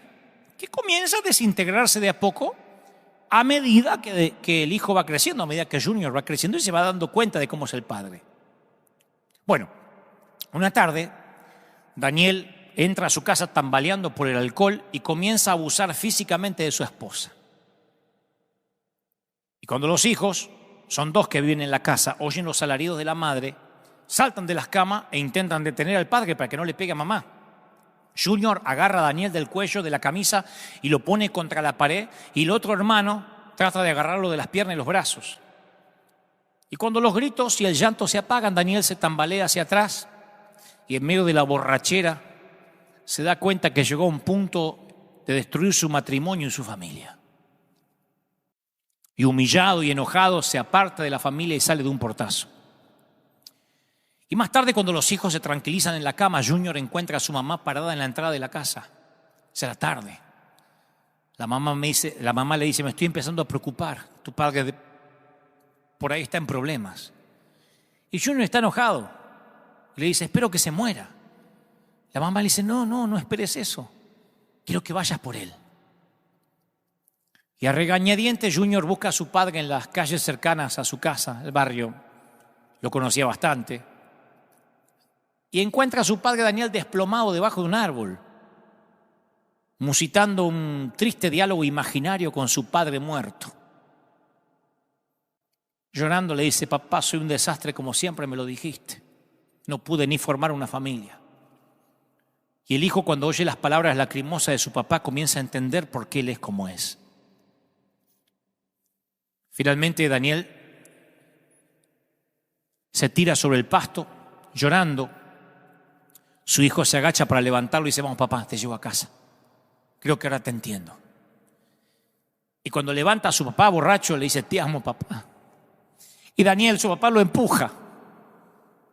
que comienza a desintegrarse de a poco a medida que el hijo va creciendo, a medida que Junior va creciendo y se va dando cuenta de cómo es el padre. Bueno, una tarde, Daniel entra a su casa tambaleando por el alcohol y comienza a abusar físicamente de su esposa. Y cuando los hijos, son 2 que viven en la casa, oyen los alaridos de la madre, saltan de las camas e intentan detener al padre para que no le pegue a mamá. Junior agarra a Daniel del cuello de la camisa y lo pone contra la pared, y el otro hermano trata de agarrarlo de las piernas y los brazos. Y cuando los gritos y el llanto se apagan, Daniel se tambalea hacia atrás y en medio de la borrachera se da cuenta que llegó a un punto de destruir su matrimonio y su familia. Y humillado y enojado se aparta de la familia y sale de un portazo. Y más tarde, cuando los hijos se tranquilizan en la cama, Junior encuentra a su mamá parada en la entrada de la casa. Será tarde. La mamá le dice, me estoy empezando a preocupar. Tu padre por ahí está en problemas. Y Junior está enojado. Le dice, espero que se muera. La mamá le dice, no esperes eso. Quiero que vayas por él. Y a regañadientes Junior busca a su padre en las calles cercanas a su casa, el barrio. Lo conocía bastante. Y encuentra a su padre Daniel desplomado debajo de un árbol, musitando un triste diálogo imaginario con su padre muerto. Llorando le dice, papá, soy un desastre como siempre me lo dijiste. No pude ni formar una familia. Y el hijo, cuando oye las palabras lacrimosas de su papá, comienza a entender por qué él es como es. Finalmente Daniel se tira sobre el pasto, llorando. Su hijo se agacha para levantarlo y dice, vamos papá, te llevo a casa. Creo que ahora te entiendo. Y cuando levanta a su papá borracho, le dice, te amo papá. Y Daniel, su papá, lo empuja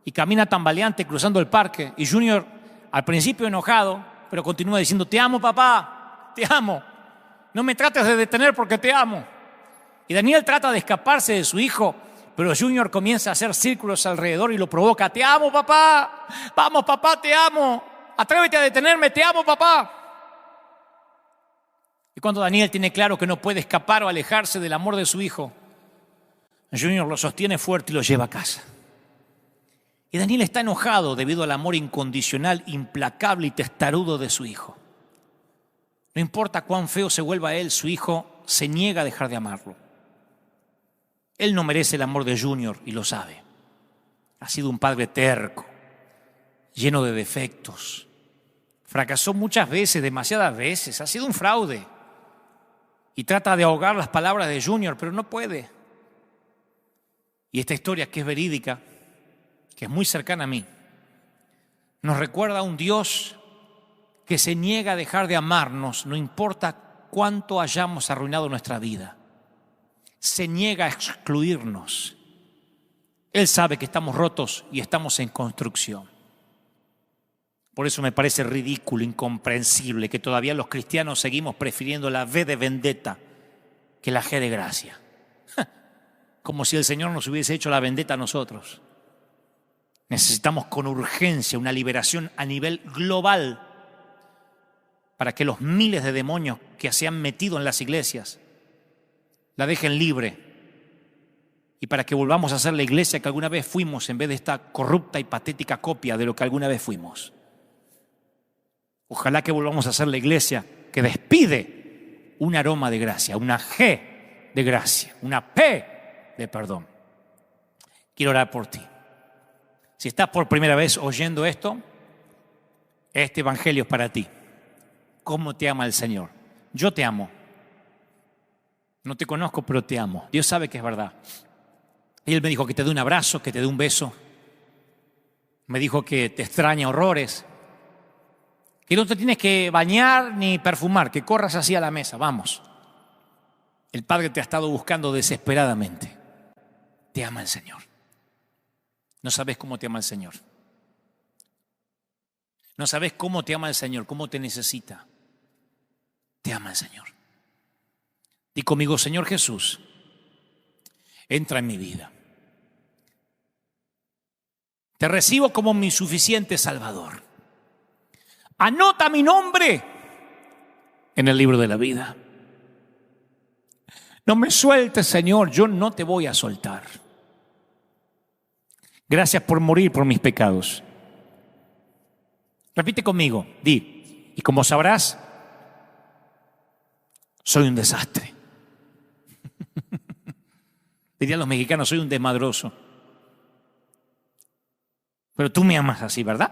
y camina tambaleante cruzando el parque. Y Junior, al principio enojado, pero continúa diciendo, te amo papá, te amo. No me trates de detener porque te amo. Y Daniel trata de escaparse de su hijo, pero Junior comienza a hacer círculos alrededor y lo provoca. Te amo papá, vamos papá, te amo. Atrévete a detenerme, te amo papá. Y cuando Daniel tiene claro que no puede escapar o alejarse del amor de su hijo, Junior lo sostiene fuerte y lo lleva a casa. Y Daniel está enojado debido al amor incondicional, implacable y testarudo de su hijo. No importa cuán feo se vuelva él, su hijo se niega a dejar de amarlo. Él no merece el amor de Junior y lo sabe. Ha sido un padre terco, lleno de defectos. Fracasó muchas veces, demasiadas veces. Ha sido un fraude. Y trata de ahogar las palabras de Junior, pero no puede. Y esta historia, que es verídica, que es muy cercana a mí, nos recuerda a un Dios que se niega a dejar de amarnos, no importa cuánto hayamos arruinado nuestra vida. Se niega a excluirnos. Él sabe que estamos rotos y estamos en construcción. Por eso me parece ridículo, incomprensible, que todavía los cristianos seguimos prefiriendo la V de vendetta que la G de gracia. Como si el Señor nos hubiese hecho la vendetta a nosotros. Necesitamos con urgencia una liberación a nivel global para que los miles de demonios que se han metido en las iglesias la dejen libre y para que volvamos a ser la iglesia que alguna vez fuimos en vez de esta corrupta y patética copia de lo que alguna vez fuimos. Ojalá que volvamos a ser la iglesia que despide un aroma de gracia, una G de gracia, una P de perdón. Quiero orar por ti. Si estás por primera vez oyendo esto, este evangelio es para ti. ¿Cómo te ama el Señor? Yo te amo. No te conozco, pero te amo. Dios sabe que es verdad. Y Él me dijo que te dé un abrazo, que te dé un beso. Me dijo que te extraña horrores. Que no te tienes que bañar ni perfumar, que corras así a la mesa. Vamos. El Padre te ha estado buscando desesperadamente. Te ama el Señor. No sabes cómo te ama el Señor. No sabes cómo te ama el Señor, cómo te necesita. Te ama el Señor. Di conmigo, Señor Jesús, entra en mi vida. Te recibo como mi suficiente Salvador. Anota mi nombre en el libro de la vida. No me sueltes, Señor, yo no te voy a soltar. Gracias por morir por mis pecados. Repite conmigo, di, y como sabrás, soy un desastre. Dirían los mexicanos, soy un desmadroso. Pero tú me amas así, ¿verdad?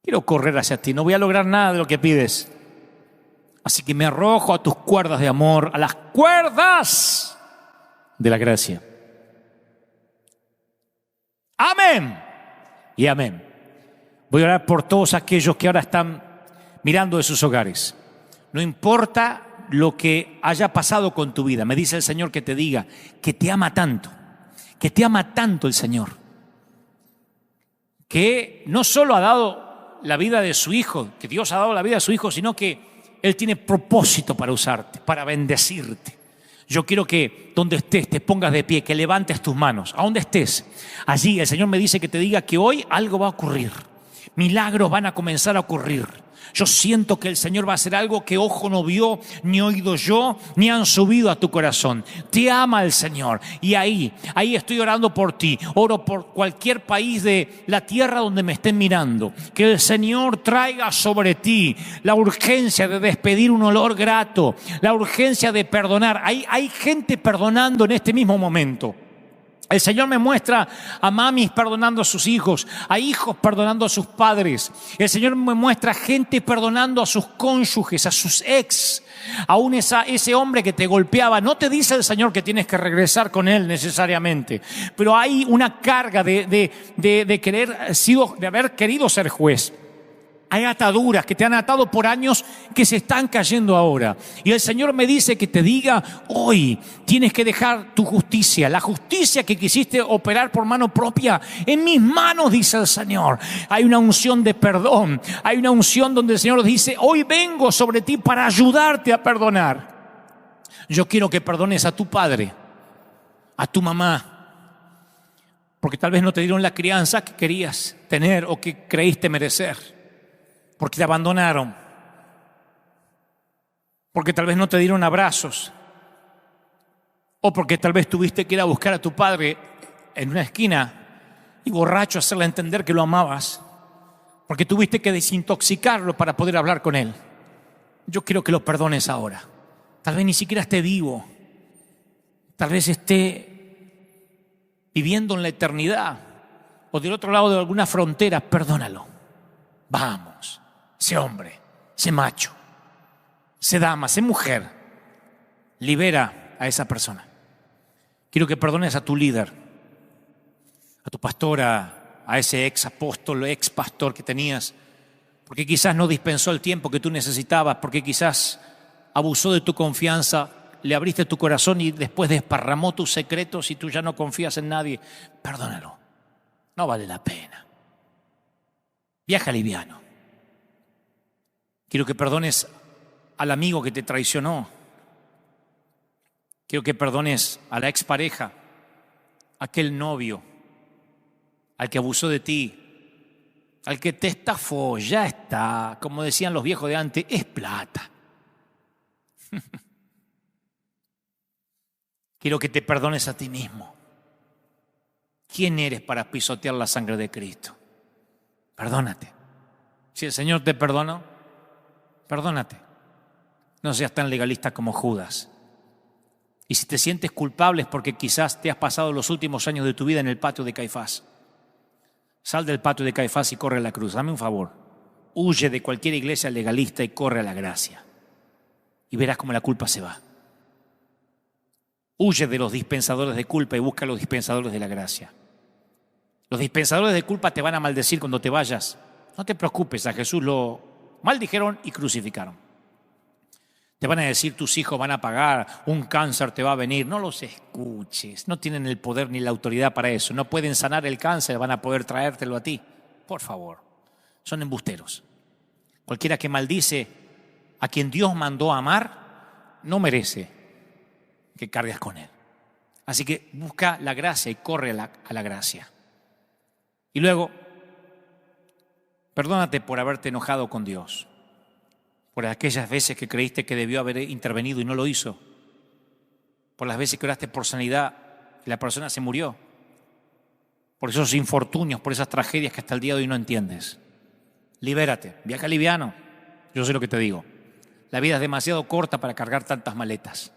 Quiero correr hacia ti, no voy a lograr nada de lo que pides. Así que me arrojo a tus cuerdas de amor, a las cuerdas de la gracia. Amén y amén. Voy a orar por todos aquellos que ahora están mirando de sus hogares. No importa lo que haya pasado con tu vida, me dice el Señor que te diga que te ama tanto el Señor, que no solo ha dado la vida de su Hijo, que Dios ha dado la vida de su Hijo, sino que Él tiene propósito para usarte, para bendecirte. Yo quiero que donde estés te pongas de pie, que levantes tus manos, a donde estés. Allí el Señor me dice que te diga que hoy algo va a ocurrir. Milagros van a comenzar a ocurrir. Yo siento que el Señor va a hacer algo que ojo no vio, ni oído yo, ni han subido a tu corazón. Te ama el Señor. Y ahí estoy orando por ti. Oro por cualquier país de la tierra donde me estén mirando. Que el Señor traiga sobre ti la urgencia de despedir un olor grato, la urgencia de perdonar. Hay gente perdonando en este mismo momento. El Señor me muestra a mamis perdonando a sus hijos, a hijos perdonando a sus padres. El Señor me muestra gente perdonando a sus cónyuges, a sus ex. Aún ese hombre que te golpeaba, no te dice el Señor que tienes que regresar con él necesariamente, pero hay una carga de haber querido ser juez. Hay ataduras que te han atado por años que se están cayendo ahora. Y el Señor me dice que te diga, hoy tienes que dejar tu justicia. La justicia que quisiste operar por mano propia, en mis manos, dice el Señor. Hay una unción de perdón. Hay una unción donde el Señor dice, hoy vengo sobre ti para ayudarte a perdonar. Yo quiero que perdones a tu padre, a tu mamá, porque tal vez no te dieron la crianza que querías tener o que creíste merecer. Porque te abandonaron. porque tal vez no te dieron abrazos, o porque tal vez tuviste que ir a buscar a tu padre en una esquina y borracho hacerle entender que lo amabas, porque tuviste que desintoxicarlo para poder hablar con él. Yo quiero que lo perdones ahora. Tal vez ni siquiera esté vivo, tal vez esté viviendo en la eternidad o del otro lado de alguna frontera. Perdónalo. Vamos, sé hombre, sé macho, sé dama, sé mujer. Libera a esa persona. Quiero que perdones a tu líder, a tu pastora, a ese ex apóstol, ex pastor que tenías, porque quizás no dispensó el tiempo que tú necesitabas, porque quizás abusó de tu confianza, le abriste tu corazón y después desparramó tus secretos y tú ya no confías en nadie. Perdónalo, no vale la pena. Viaja liviano. Quiero que perdones al amigo que te traicionó. Quiero que perdones a la expareja, a aquel novio, al que abusó de ti, al que te estafó. Ya está, como decían los viejos de antes, es plata. Quiero que te perdones a ti mismo. ¿Quién eres para pisotear la sangre de Cristo? Perdónate. Si el Señor te perdonó, perdónate. No seas tan legalista como Judas. Y si te sientes culpable es porque quizás te has pasado los últimos años de tu vida en el patio de Caifás. Sal del patio de Caifás y corre a la cruz. Dame un favor. Huye de cualquier iglesia legalista y corre a la gracia. Y verás cómo la culpa se va. Huye de los dispensadores de culpa y busca a los dispensadores de la gracia. Los dispensadores de culpa te van a maldecir cuando te vayas. No te preocupes, a Jesús lo maldijeron y crucificaron. Te van a decir tus hijos van a pagar, un cáncer te va a venir. No los escuches, no tienen el poder ni la autoridad para eso. No pueden sanar el cáncer, van a poder traértelo a ti. Por favor, son embusteros. Cualquiera que maldice a quien Dios mandó a amar, no merece que cargues con él. Así que busca la gracia y corre a la gracia. Y luego, perdónate por haberte enojado con Dios, por aquellas veces que creíste que debió haber intervenido y no lo hizo, por las veces que oraste por sanidad y la persona se murió, por esos infortunios, por esas tragedias que hasta el día de hoy no entiendes. Libérate, viaja liviano. Yo sé lo que te digo. La vida es demasiado corta para cargar tantas maletas.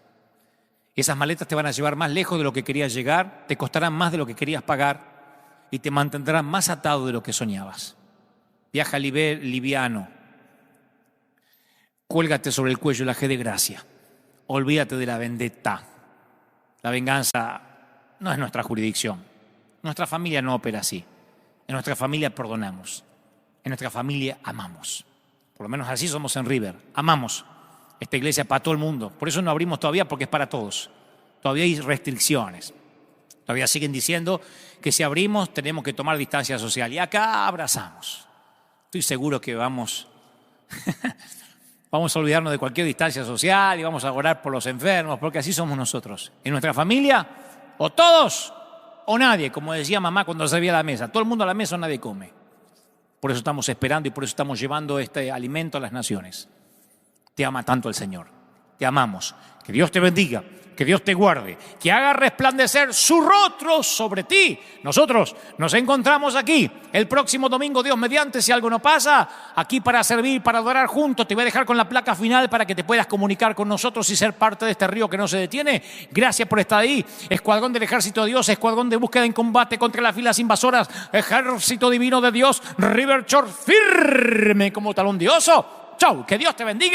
Esas maletas te van a llevar más lejos de lo que querías llegar, te costarán más de lo que querías pagar y te mantendrán más atado de lo que soñabas. Viaja liviano. Cuélgate sobre el cuello la G de gracia. Olvídate de la vendetta. La venganza no es nuestra jurisdicción. Nuestra familia no opera así. En nuestra familia perdonamos. En nuestra familia amamos. Por lo menos así somos en River. Amamos. Esta iglesia es para todo el mundo. Por eso no abrimos todavía, porque es para todos. Todavía hay restricciones. Todavía siguen diciendo que si abrimos tenemos que tomar distancia social. Y acá abrazamos. Estoy seguro que vamos a olvidarnos de cualquier distancia social y vamos a orar por los enfermos, porque así somos nosotros. En nuestra familia, o todos o nadie, como decía mamá cuando servía a la mesa. Todo el mundo a la mesa o nadie come. Por eso estamos esperando y por eso estamos llevando este alimento a las naciones. Te ama tanto el Señor. Te amamos. Que Dios te bendiga, que Dios te guarde, que haga resplandecer su rostro sobre ti. Nosotros nos encontramos aquí el próximo domingo, Dios mediante, si algo no pasa, aquí para servir, para adorar juntos. Te voy a dejar con la placa final para que te puedas comunicar con nosotros y ser parte de este río que no se detiene. Gracias por estar ahí. Escuadrón del Ejército de Dios, escuadrón de búsqueda en combate contra las filas invasoras, Ejército Divino de Dios, River Church firme como talón de oso. Chau, que Dios te bendiga.